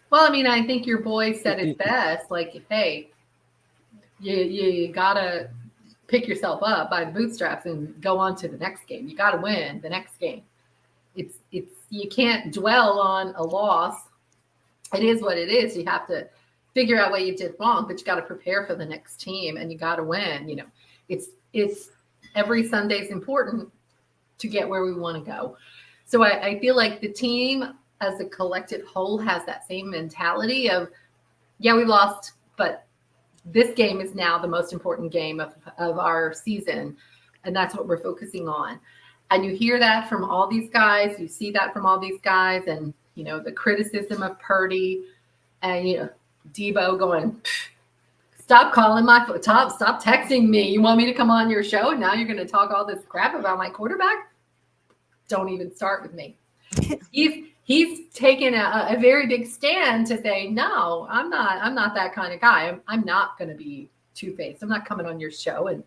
Well, I mean, I think your boy said it best. Like, hey, you gotta pick yourself up by the bootstraps and go on to the next game. You gotta win the next game. It's you can't dwell on a loss. It is what it is. You have to figure out what you did wrong, but you got to prepare for the next team and you got to win. It's every Sunday's important to get where we want to go. So I feel like the team as a collective whole has that same mentality of, yeah, we lost, but this game is now the most important game of our season. And that's what we're focusing on. And you hear that from all these guys. You see that from all these guys. And, the criticism of Purdy and, Debo going, stop calling my stop texting me. You want me to come on your show? And now you're going to talk all this crap about my quarterback? Don't even start with me. He's taken a very big stand to say, no, I'm not that kind of guy. I'm not going to be two-faced. I'm not coming on your show and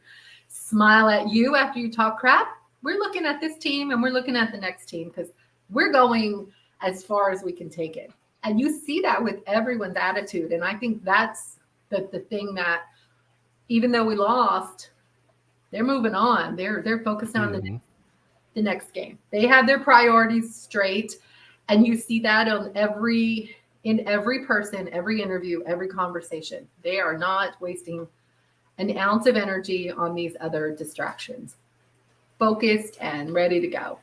smile at you after you talk crap. We're looking at this team and we're looking at the next team because we're going as far as we can take it. And you see that with everyone's attitude. And I think that's the thing that even though we lost, they're moving on. They're focused on the next game. They have their priorities straight. And you see that in every person, every interview, every conversation. They are not wasting an ounce of energy on these other distractions. Focused and ready to go.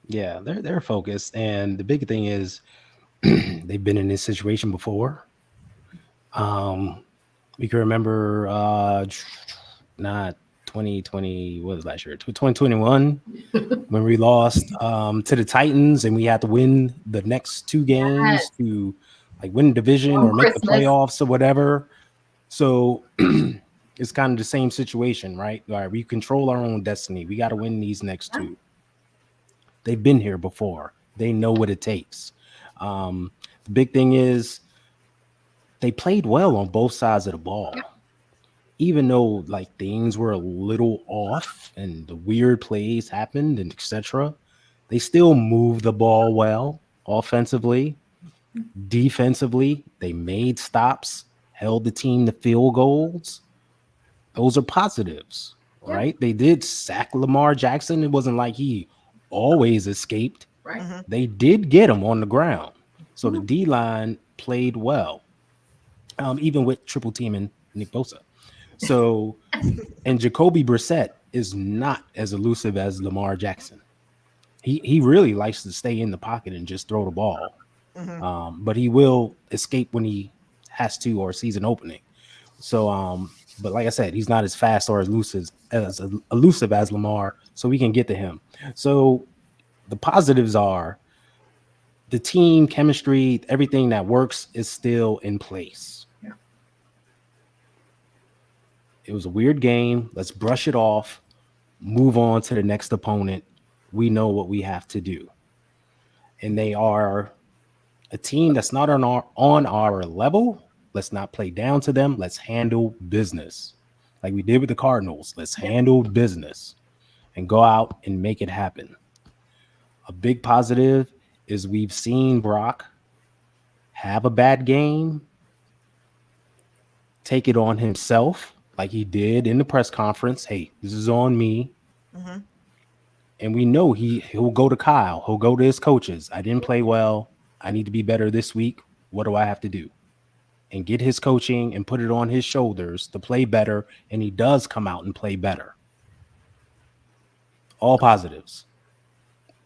Yeah, they're focused. And the big thing is they've been in this situation before. We can remember not 2020, what was last year? 2021 when we lost to the Titans and we had to win the next two games to like win the division or make the playoffs or whatever. So it's kind of the same situation, right? All right, we control our own destiny. We got to win these next two. They've been here before. They know what it takes. The big thing is they played well on both sides of the ball. Even though like things were a little off and the weird plays happened and etc., they still moved the ball well offensively. Defensively, they made stops, held the team to field goals. Those are positives, right? They did sack Lamar Jackson. It wasn't like he always escaped. Right. Mm-hmm. They did get him on the ground. So the D-line played well, even with triple teaming Nick Bosa. So, and Jacoby Brissett is not as elusive as Lamar Jackson. He really likes to stay in the pocket and just throw the ball. But he will escape when he has to or sees an opening. So, but like I said, he's not as fast or as elusive as Lamar, so we can get to him. So the positives are the team chemistry, everything that works is still in place. Yeah. It was a weird game. Let's brush it off, move on to the next opponent. We know what we have to do. And they are a team that's not on our level. Let's not play down to them. Let's handle business like we did with the Cardinals. Let's handle business and go out and make it happen. A big positive is we've seen Brock have a bad game, take it on himself like he did in the press conference. Hey, this is on me. And we know he'll go to Kyle. He'll go to his coaches. I didn't play well. I need to be better this week. What do I have to do? And get his coaching and put it on his shoulders to play better. And he does come out and play better. All positives.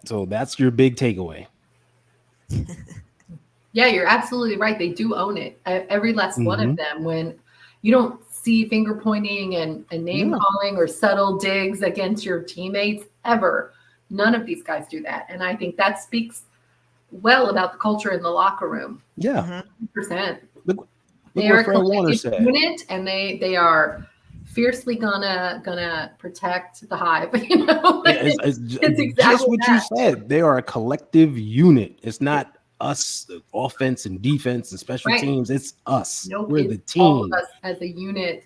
So that's your big takeaway. Yeah, you're absolutely right. They do own it. Every last one of them. When you don't see finger pointing and name calling or subtle digs against your teammates ever. None of these guys do that. And I think that speaks well about the culture in the locker room. Yeah. 100%. Look They are what Fred Warner a said. unit, and they are fiercely gonna protect the hive. You know, It's exactly just what that. you said. They are a collective unit. It's not us, the offense and defense and special Right. teams. It's us. Nope, We're it's the all team. of us as a unit.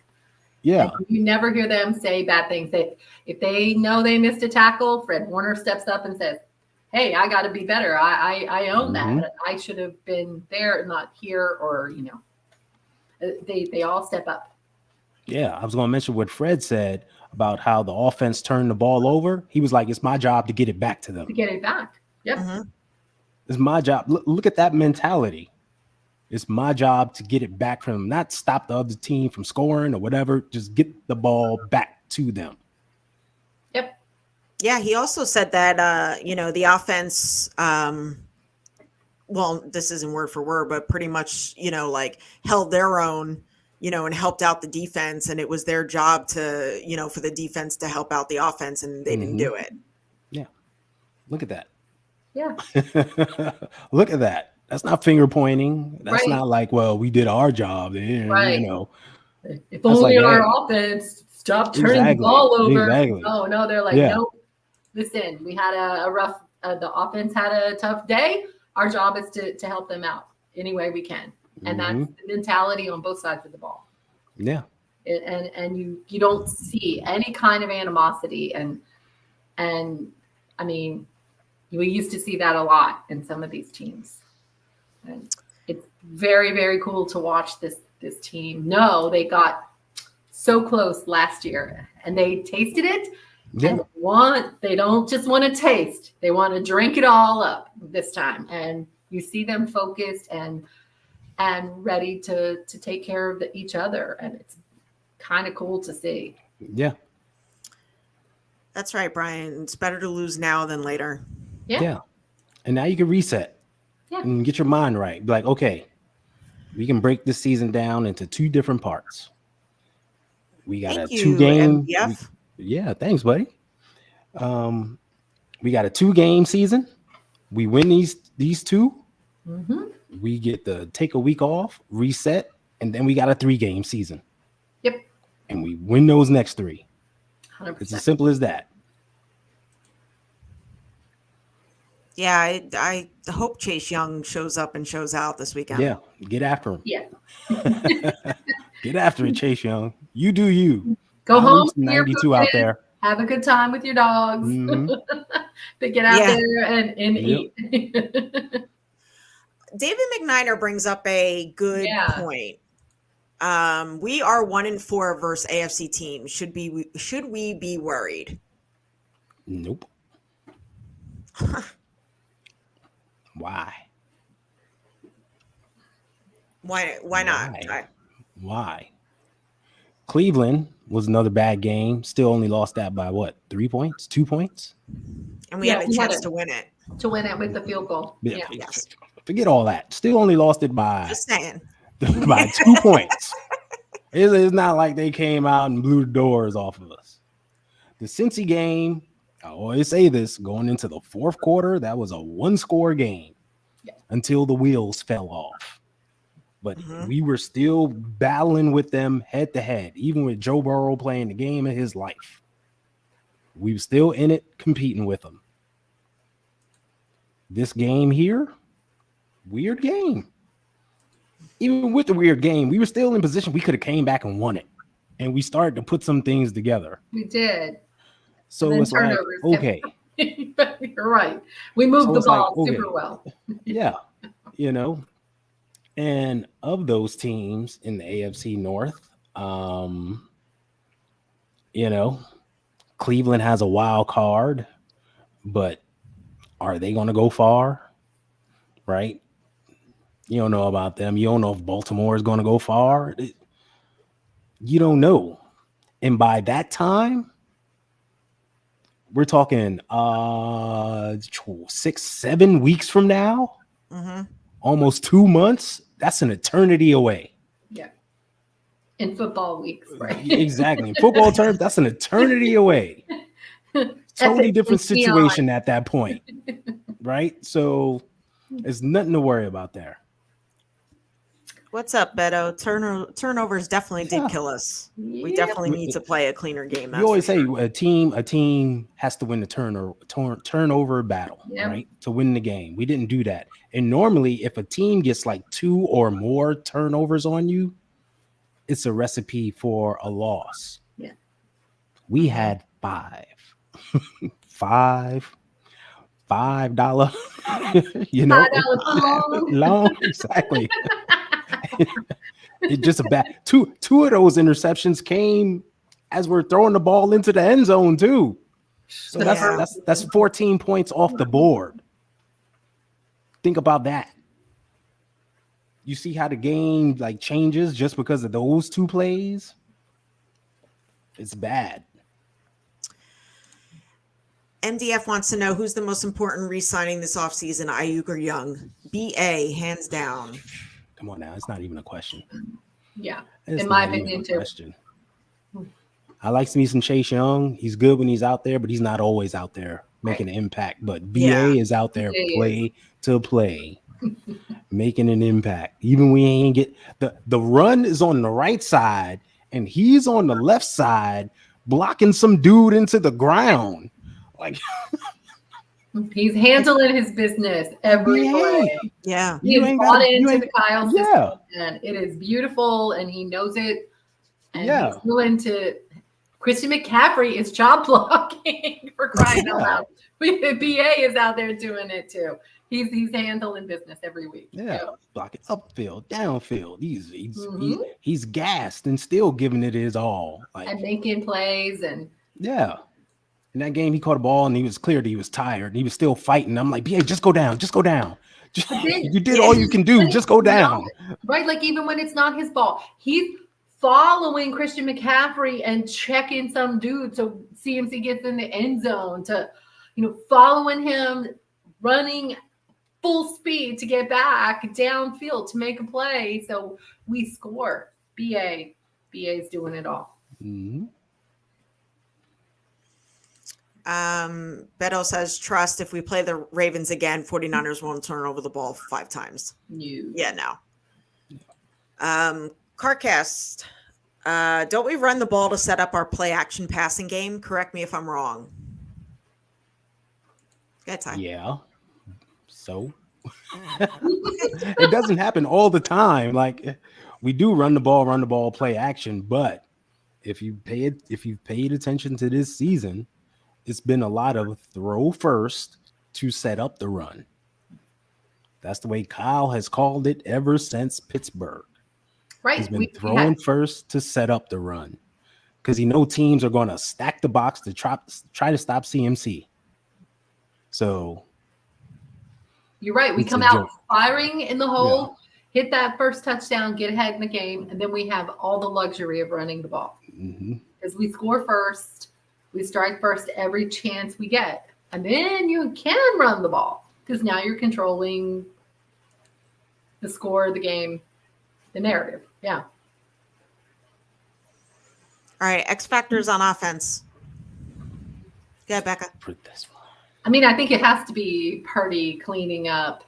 Yeah. And you never hear them say bad things. If they know they missed a tackle, Fred Warner steps up and says, "Hey, I got to be better. I own that. I should have been there, not here." Or they all step up. Yeah. I was going to mention what Fred said about how the offense turned the ball over. He was like, "It's my job to get it back to them. To get it back." Yep. It's my job." Look at that mentality. It's my job to get it back from them, not stop the other team from scoring or whatever. Just get the ball back to them. Yep. Yeah, he also said that the offense well, this isn't word for word, but pretty much, like held their own, and helped out the defense, and it was their job to, for the defense to help out the offense, and they didn't do it. Yeah. Look at that. Yeah. Look at that. That's not finger pointing. That's Right. not like, well, we did our job. Right. If That's only like, our hey. offense stopped turning Exactly. the ball over. Exactly. Oh no, they're like, Yeah. nope. Listen, we had a rough. The offense had a tough day. Our job is to help them out any way we can, and that's the mentality on both sides of the ball. Yeah. And you don't see any kind of animosity, and I mean, we used to see that a lot in some of these teams. And it's very, very cool to watch this team. No, they got so close last year, and they tasted it. Yeah. And they don't just want to taste; they want to drink it all up this time. And you see them focused and ready to take care of each other, and it's kind of cool to see. Yeah. That's right, Brian. It's better to lose now than later. Yeah. And now you can reset. Yeah. And get your mind right. Be like, okay, we can break this season down into 2 different parts. We got Thank a you, 2-game. MDF. Yeah, thanks, buddy. We got a 2-game season. We win these 2. Mm-hmm. We get to take a week off, reset, and then we got a 3-game season. Yep. And we win those next 3. 100%. It's as simple as that. Yeah, I hope Chase Young shows up and shows out this weekend. Yeah, get after him. Yeah. Get after it, Chase Young. You do you. Go I'll home. lose to your 92 out cooking, there. Have a good time with your dogs. Mhm. But get out Yeah. there and eat. David McNiner brings up a good Yeah. point. We are 1-4 versus AFC teams. Should we be worried? Nope. Why? Why not? Why? Cleveland was another bad game. Still only lost that by what? 3 points? 2 points? And we Yeah, had a we had chance it. to win it. To win it with the field goal. Yeah. Yes. Forget all that. Still only lost it by Just saying. by 2 points. It's not like they came out and blew the doors off of us. The Cincy game, I always say this, going into the fourth quarter, that was a 1-score game until the wheels fell off. But we were still battling with them head to head, even with Joe Burrow playing the game of his life. We were still in it, competing with them. This game here, weird game. Even with the weird game, we were still in position. We could have came back and won it. And we started to put some things together. We did. So it's like, okay. You're right. We moved the ball super well. Yeah. You know, and of those teams in the AFC North, you know, Cleveland has a wild card, but are they going to go far? Right? You don't know about them. You don't know if Baltimore is going to go far. You don't know. And by that time, we're talking 6-7 weeks from now, almost 2 months. That's an eternity away. Yeah. In football weeks, right? Exactly. In football terms, that's an eternity away. Totally different situation at that point. Right? So there's nothing to worry about there. What's up, Beto? Turnovers definitely did kill us. We definitely need to play a cleaner game. You always say a team has to win the turnover battle, right? To win the game. We didn't do that. And normally, if a team gets like 2 or more turnovers on you, it's a recipe for a loss. Yeah. We had 5. $5, you know, $5 long, exactly. It's just a bad two of those interceptions came as we're throwing the ball into the end zone too. So that's 14 points off the board. Think about that. You see how the game like changes just because of those 2 plays? It's bad. MDF wants to know who's the most important re-signing this offseason, Ayuk or Young? BA, hands down. Come on now, it's not even a question. Yeah, It's in my not even opinion a too. question. I like me some Chase Young. He's good when he's out there, but he's not always out there making an impact. But BA is out there play to play, making an impact. Even when he ain't get the run is on the right side and he's on the left side blocking some dude into the ground. Like he's handling his business every way. Yeah. He's bought into the Kyle system, yeah. and it is beautiful, and he knows it. And Yeah. he's willing to. Christian McCaffrey is job blocking for crying out loud. BA is out there doing it too. He's handling business every week. Yeah, blocking upfield, downfield. He's gassed and still giving it his all. Like, and making plays and yeah. In that game, he caught a ball and he was clear that he was tired. He was still fighting. I'm like, BA, just go down. Just go down. You did all you can do. Just go down. Right, like even when it's not his ball, he's following Christian McCaffrey and checking some dude so CMC gets in the end zone to, following him, running full speed to get back downfield to make a play. So we score. BA's doing it all. Mm-hmm. Beto says, trust if we play the Ravens again, 49ers won't turn over the ball 5 times. Yeah, no. Carcast, don't we run the ball to set up our play action passing game? Correct me if I'm wrong. Good time. Yeah. So it doesn't happen all the time. Like we do run the ball, play action. But if you've paid attention to this season, it's been a lot of throw first to set up the run. That's the way Kyle has called it ever since Pittsburgh. Right. He's been throwing first to set up the run because he knows teams are going to stack the box to try to stop CMC. So you're right. We come out firing in the hole, hit that first touchdown, get ahead in the game, and then we have all the luxury of running the ball. Mm-hmm. because we score first, we strike first every chance we get, and then you can run the ball because now you're controlling the score of the game, the narrative. Yeah. All right, X factors on offense. Yeah, Becca. For this one. I mean, I think it has to be Purdy cleaning up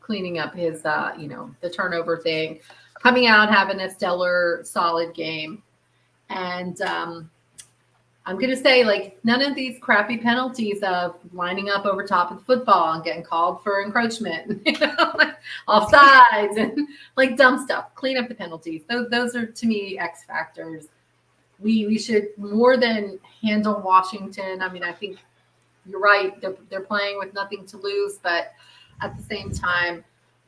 his, the turnover thing, coming out, having a stellar, solid game. And I'm going to say, like, none of these crappy penalties of lining up over top of the football and getting called for encroachment, offsides and like dumb stuff. Clean up the penalties. Those are, to me, X factors. We should more than handle Washington. I mean, I think you're right. They're playing with nothing to lose, but at the same time,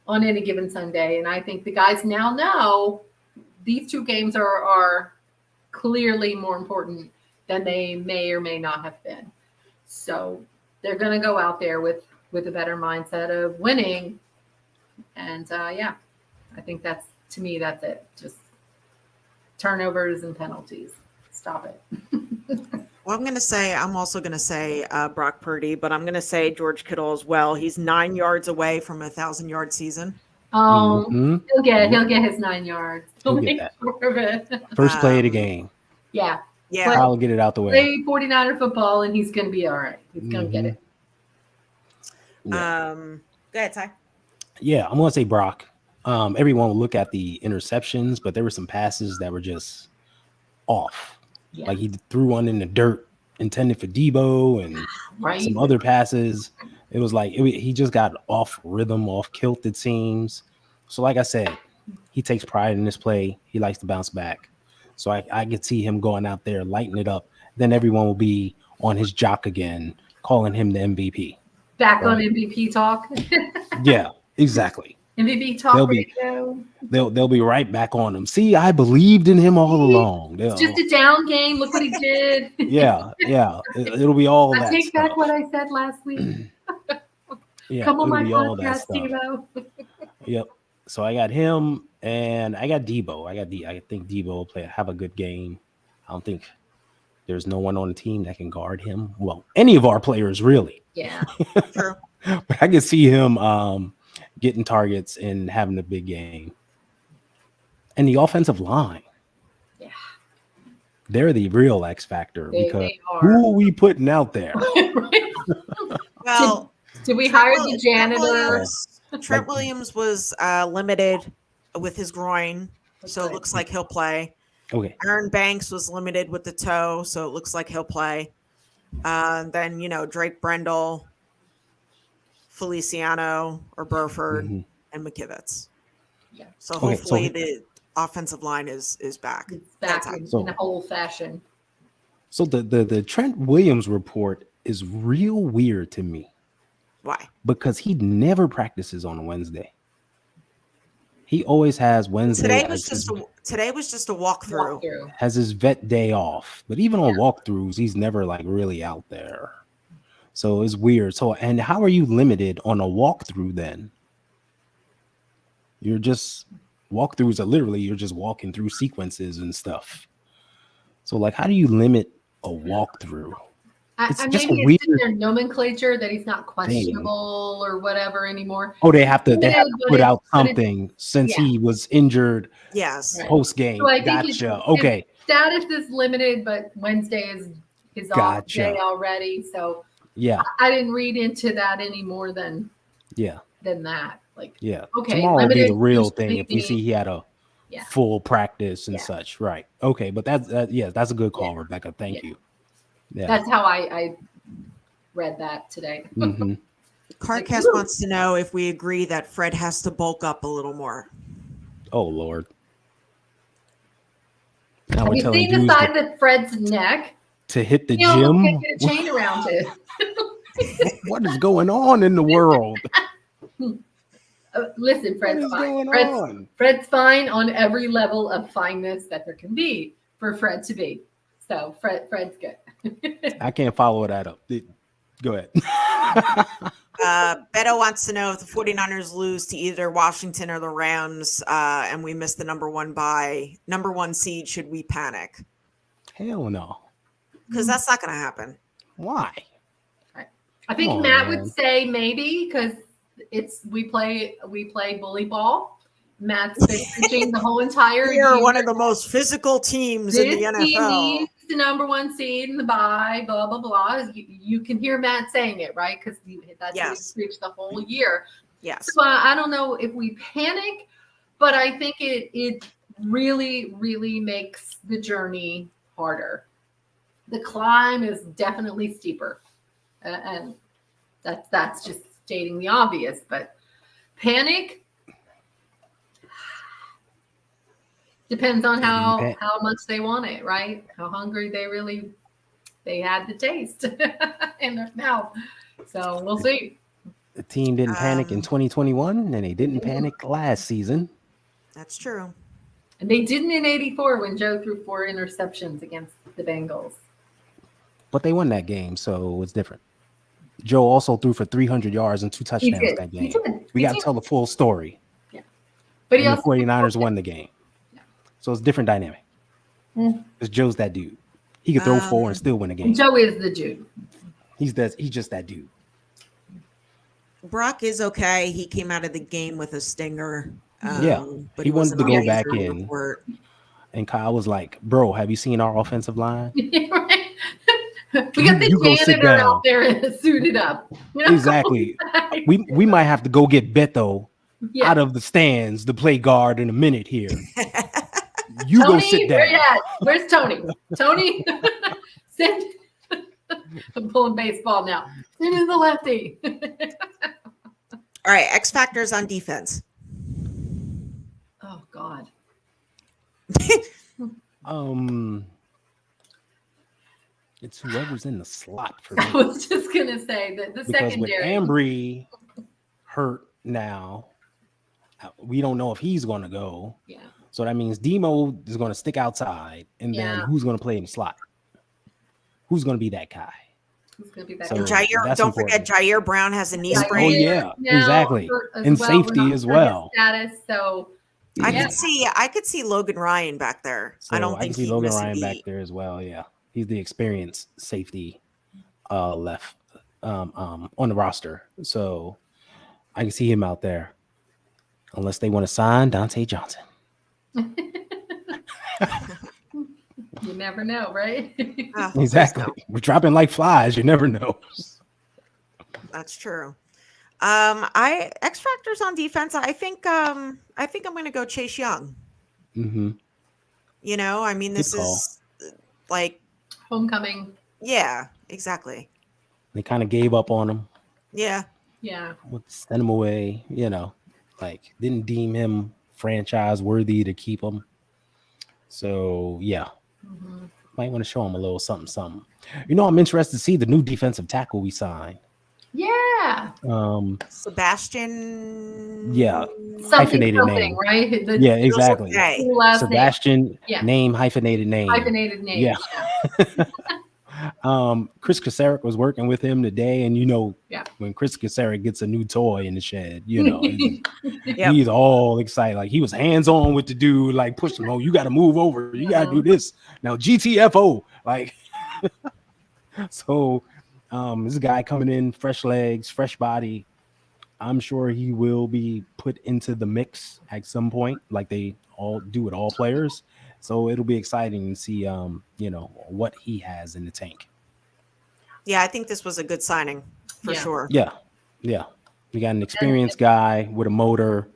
on any given Sunday, and I think the guys now know these two games are clearly more important than they may or may not have been. So they're going to go out there with a better mindset of winning. And I think that's it. Just turnovers and penalties. Stop it. Well, I'm also going to say Brock Purdy, but I'm going to say George Kittle as well. He's 9 yards away from a 1,000-yard season. Oh, Mhm. he'll get his 9 yards. He'll get that. First play of the game. Yeah. Yeah. I'll get it out the way. Play 49er football, and he's going to be all right. He's going to get it. Yeah. Go ahead, Ty. Yeah, I'm going to say Brock. Everyone will look at the interceptions, but there were some passes that were just off. Yeah. Like he threw one in the dirt intended for Debo and Right. some other passes. It was like he just got off rhythm, off kilt, it seems. So like I said, he takes pride in this play. He likes to bounce back. So I could see him going out there, lighting it up. Then everyone will be on his jock again, calling him the MVP. Back Right. on MVP talk. Yeah, exactly. MVP talk They'll be- radio. They'll be right back on him. See, I believed in him all along. It's just a down game. Look what he did. Yeah. It'll be all I that take back stuff. what I said last week. Yeah, Come on it'll my be all that podcast, stuff. Timo. Yep. So I got him and I got Debo. I think Debo will have a good game. I don't think there's no one on the team that can guard him. Well, any of our players really. Yeah. True. But I can see him getting targets and having a big game. And the offensive line. Yeah. They're the real X factor They because are. who are we putting out there? Well, Did we hire the janitor? Trent Williams was limited with his groin, so it Okay. looks like he'll play. Okay. Aaron Banks was limited with the toe, so it looks like he'll play. Then, Drake Brendel, Feliciano or Burford, Mhm. and McKivitz. Yeah. So Okay, hopefully the offensive line is back. It's back That's in, So- in a whole fashion. So the Trent Williams report is real weird to me Why? because he never practices on a Wednesday. He always has Wednesday Today was as just a walkthrough. Walkthrough. has his vet day off. But even on walkthroughs, he's never like really out there. So it's weird. So and how are you limited on a walkthrough then? You're just walkthroughs are literally you're just walking through sequences and stuff. So like how do you limit a walkthrough? It's just maybe a it's in weird their nomenclature that he's not questionable or whatever anymore. Oh, they have to Yeah, but put out but it's- something since yeah. he was injured Yes. Right. post game. So I think his- Gotcha. his Okay. Status is limited, but Wednesday is his off Gotcha. day already. So Yeah. I didn't read into that any more than Yeah. that. Like, Yeah. Okay, Tomorrow will be the limited real use thing if we see he had a Yeah. full practice and Yeah. such. Right. Okay. But that's a good call, Rebecca. Thank Yeah. you. Yeah. that's how I read that today. Mhm. Carcast wants to know if we agree that Fred has to bulk up a little more. Oh Lord. Now Have we're you telling seen the dudes size of Fred's neck? to hit the You know, gym. can't get a chain around it. What is going on in the world? Listen, What Fred's is fine. going Fred's, on? Fred's fine on every level of fineness that there can be for Fred to be. So Fred's good. I can't follow that up. Go ahead. Beto wants to know if the 49ers lose to either Washington or the Rams and we miss the number one seed, should we panic? Hell no. because that's not going to happen. Why? I think Come on, Matt man. would say maybe because we play bully ball. Matt's been pitching the whole entire We are year. one of the most physical teams in This the team NFL. needs the number one seed in the bye, blah, blah, blah. You can hear Matt saying it, right? Because that's Yes. what he's preached the whole year. Yes. So I don't know if we panic, but I think it really, really makes the journey harder. The climb is definitely steeper. And that's just stating the obvious, but panic depends on how much they want it, right? How hungry they had the taste in their mouth. So we'll see. The team didn't panic in 2021, and they didn't panic last season. That's true. And they didn't in 84 when Joe threw 4 interceptions against the Bengals. But they won that game, so it's different. Joe also threw for 300 yards and 2 touchdowns did. that He game. did. We He got to did. tell the full story. But he And the also 49ers won the game. Yeah. So it's a different dynamic. Mm. Because Joe's that dude. He could throw 4 and still win a game. Joe is the dude. He's just that dude. Brock is okay. He came out of the game with a stinger. Yeah. But He wanted wasn't to on go the back injury in. report. And Kyle was like, bro, have you seen our offensive line? Right? We got the You go sit janitor down. out there suited up. You know? Exactly. We might have to go get Beto Yeah. out of the stands to play guard in a minute here. You Tony, go sit where you down. at? Where's Tony? Tony, send. I'm pulling baseball now. Send in the lefty. All right. X factors on defense. Oh God. It's whoever's in the slot for I me. was just gonna say that the Because with secondary. Ambry hurt now, we don't know if he's going to go. Yeah. So that means Demo is going to stick outside, and then Yeah. who's going to play in the slot? Who's going to be that guy? Who's gonna be that? So- guy? Jair, that's don't important. forget Jair Brown has a knee Jair Oh, sprain. yeah, now exactly. hurt as And well. safety We're not as sure his well. Status. So I Yeah. could see Logan Ryan back there. So I don't I think can see he'd Logan miss a Ryan back beat. there as well. Yeah, he's the experienced safety left on the roster. So I can see him out there, unless they want to sign Dante Johnson. you never know, right? Ah, Exactly. We're dropping like flies. You never know. That's true. I X factors on defense. I think I'm going to go Chase Young. Mm-hmm. You know, I mean, this Good call. is like, Homecoming. yeah, exactly. They kind of gave up on him, Yeah, Yeah. sent him away. Like didn't deem him franchise worthy to keep him. So yeah, Mhm. might want to show him a little something, something. I'm interested to see the new defensive tackle we signed. Yeah. Sebastian. Yeah. Something, Hyphenated name. right? The Yeah, exactly. Okay. cool last name. Sebastian Yeah. name hyphenated name. Hyphenated name. Yeah. Chris Kasarik was working with him today, and Yeah. when Chris Kasarik gets a new toy in the shed, he's, Yep. he's all excited. Like he was hands on with the dude, like pushing him. Oh, you got to move over. You got to do this now. GTFO, like. So, this guy coming in, fresh legs, fresh body. I'm sure he will be put into the mix at some point, like they all do with all players. So it'll be exciting to see, what he has in the tank. Yeah, I think this was a good signing for Yeah. sure. Yeah. We got an experienced guy with a motor.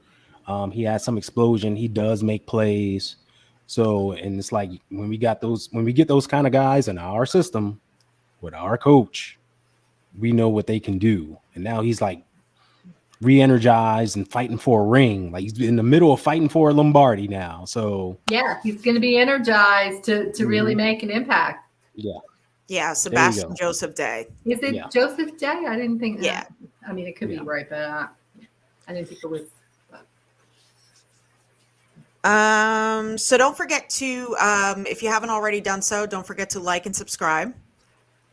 He has some explosion. He does make plays. So, and it's like when we get those kind of guys in our system with our coach, we know what they can do. And now he's like re-energized and fighting for a ring. Like he's in the middle of fighting for a Lombardi now. So Yeah. He's going to be energized to really make an impact. Yeah, Sebastian go. Joseph Day. Is it Yeah. Joseph Day? I didn't think. Yeah. I mean, it could Yeah. be right, but I didn't think it was. So don't forget to, if you haven't already done so, don't forget to like and subscribe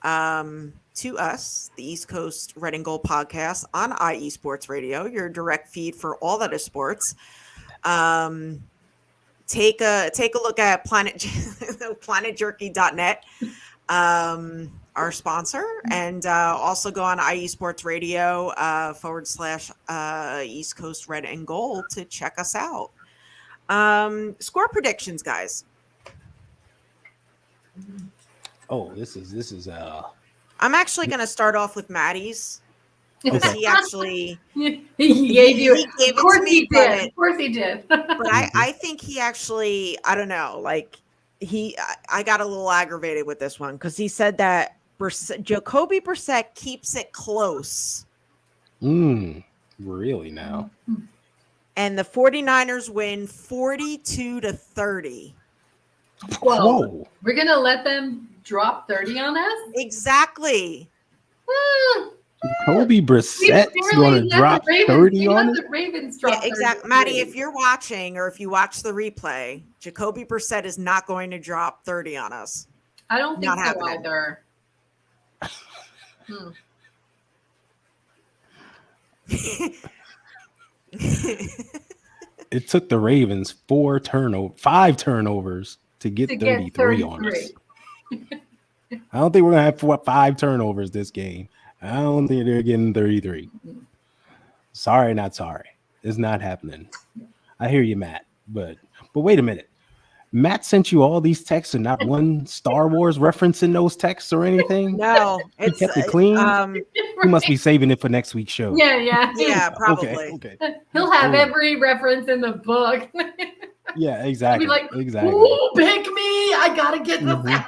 to us, the East Coast Red and Gold podcast on IE Sports Radio, your direct feed for all that is sports. take a look at planetjerky.net, our sponsor, and also go on IE Sports Radio / East Coast Red and Gold to check us out. Score predictions, guys. Oh, this is I'm actually going to start off with Maddie's. Because Okay. he actually he gave you. he gave Of course it to he me, did. Of course he did. but I think he actually, I don't know, like I got a little aggravated with this one because he said that Jacoby Brissett keeps it close really now. and the 49ers win 42-30. Whoa. We're gonna let them drop 30 on us? Exactly. Kobe Brissett's going to drop 30 on us. The Ravens drop Yeah, exactly. Maddie, if you're watching or if you watch the replay, Jacoby Brissett is not going to drop 30 on us. I don't think Not so happening. either. It took the Ravens 5 turnovers to get 33 on us. I don't think we're going to have 5 turnovers this game. I don't think they're getting 33. Sorry, not sorry. It's not happening. I hear you, Matt. But wait a minute. Matt sent you all these texts and not one Star Wars reference in those texts or anything? No, He kept it clean? He must be saving it for next week's show. Yeah, probably. Okay. He'll have Cool. every reference in the book. Yeah, He'll exactly. be like, exactly. ooh, pick me. I gotta get this Mhm. out.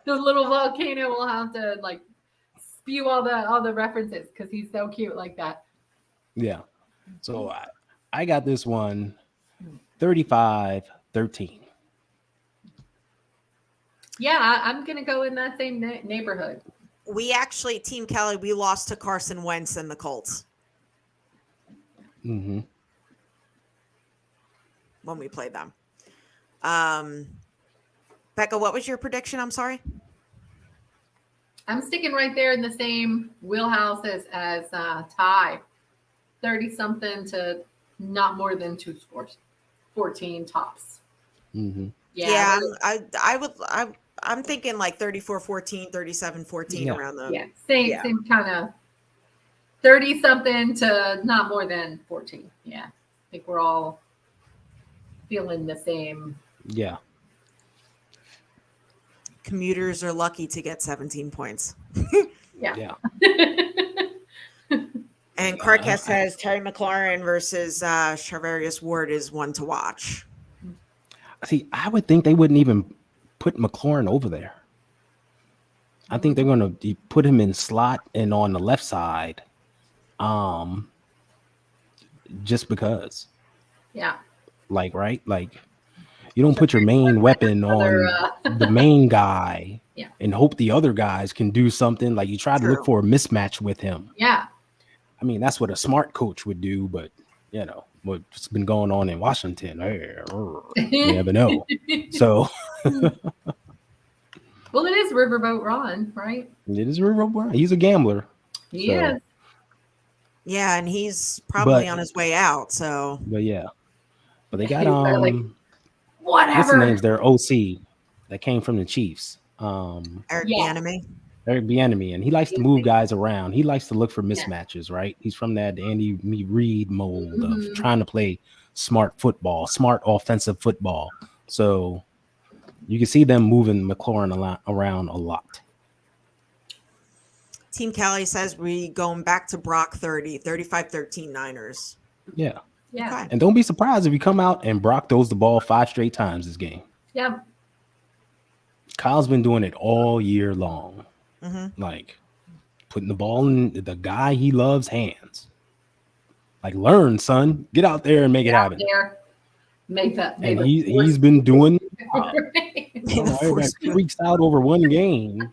The little volcano will have to like spew all the references because he's so cute like that. Yeah. So I got this one 35-13. Yeah, I'm gonna go in that same neighborhood. We actually, Team Kelly, we lost to Carson Wentz and the Colts Mm-hmm. when we played them. Becca, what was your prediction? I'm sorry. I'm sticking right there in the same wheelhouse as Ty. 30 something to not more than 2 scores. 14 tops. Mm-hmm. Yeah, I'm thinking like 34-14, 37-14 Yeah. around the. Yeah, same kind of 30 something to not more than 14. Yeah, I think we're all feeling the same. Yeah. Commuters are lucky to get 17 points. Yeah. And Carcass says Terry McLaurin versus Charvarius Ward is one to watch. See, I would think they wouldn't even put McLaurin over there. I think they're going to put him in slot and on the left side, just because. Yeah. Like, right? Like, you don't put your main weapon on the main guy and hope the other guys can do something. Like, you try to look for a mismatch with him. Yeah. I mean, that's what a smart coach would do, but, you know, what's been going on in Washington, you never know. So, well, it is Riverboat Ron, right? it is Riverboat. He's a gambler. He is. Yeah, and he's probably on his way out. So, but yeah, but they got Like, what's the whatever. names? Their OC that came from the Chiefs. Eric Yeah. Bieniemy. Eric Bieniemy, and he likes to move guys around. He likes to look for mismatches, right? He's from that Andy Reid mold of trying to play smart football, smart offensive football. So you can see them moving McLaurin around a lot. Team Cali says we going back to Brock 35-13 Niners. Yeah. Yeah. Okay. And don't be surprised if you come out and Brock throws the ball 5 straight times this game. Yeah. Kyle's been doing it all year long. Mm-hmm. Like putting the ball in the guy he loves hands. Like, learn, son. Get out there and make it happen. There. Make that. And he's been doing. The Everybody freaks out over one game.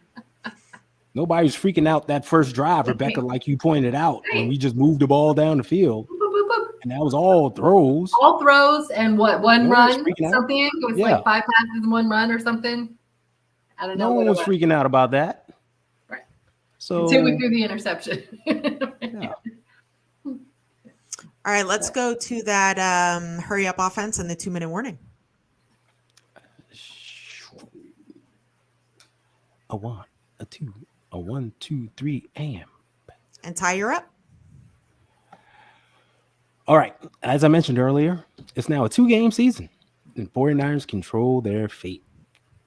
Nobody's freaking out that first drive, Rebecca, like you pointed out, when we just moved the ball down the field, Boop, boop, boop. and that was all throws. All throws and one No one was run, freaking out. something. It was Yeah. like 5 passes and 1 run or something. I don't know. No one was freaking out about that. Right. So Until we threw the interception. yeah. All right, let's go to that hurry up offense and the 2-minute warning. A 1, a 2, a 1, 2, 3, and. And Ty, you're up. All right. As I mentioned earlier, it's now a 2-game season, and 49ers control their fate.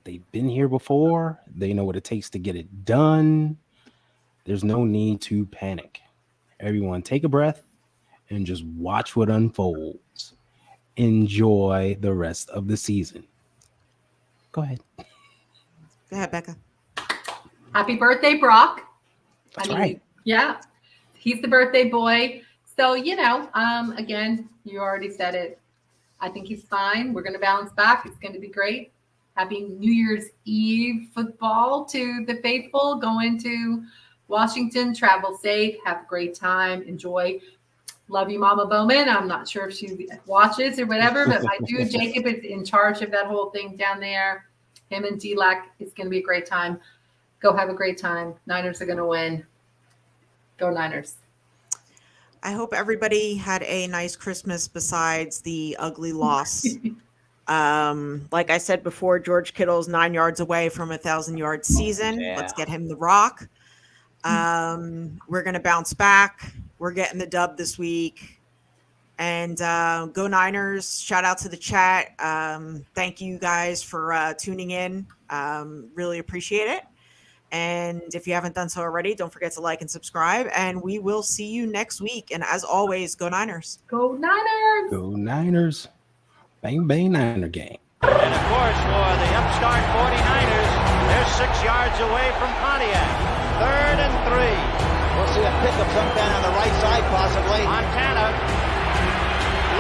They've been here before. They know what it takes to get it done. There's no need to panic. Everyone take a breath and just watch what unfolds. Enjoy the rest of the season. Go ahead. Go ahead, Becca. Happy birthday, Brock. That's right. Yeah, he's the birthday boy. So, again, you already said it. I think he's fine. We're going to bounce back. It's going to be great. Happy New Year's Eve football to the faithful. Going to Washington. Travel safe. Have a great time. Enjoy. Love you, Mama Bowman. I'm not sure if she watches or whatever, but I do. Jacob is in charge of that whole thing down there. Him and D-Lac. It's going to be a great time. Go have a great time. Niners are going to win. Go Niners. I hope everybody had a nice Christmas besides the ugly loss. Like I said before, George Kittle's 9 yards away from a 1,000-yard season. Yeah. Let's get him the rock. We're going to bounce back. We're getting the dub this week. And go Niners. Shout out to the chat. Thank you guys for tuning in. Really appreciate it. And if you haven't done so already, don't forget to like and subscribe. And we will see you next week. And as always, go Niners. Go Niners. Go Niners. Bang, bang, Niner gang. And of course, for the upstart 49ers, they're 6 yards away from Pontiac. 3rd and 3. We'll see a pickup sometime on the right side, possibly. Montana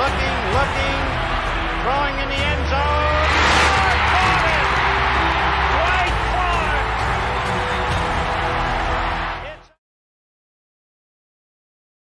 looking, throwing in the end zone.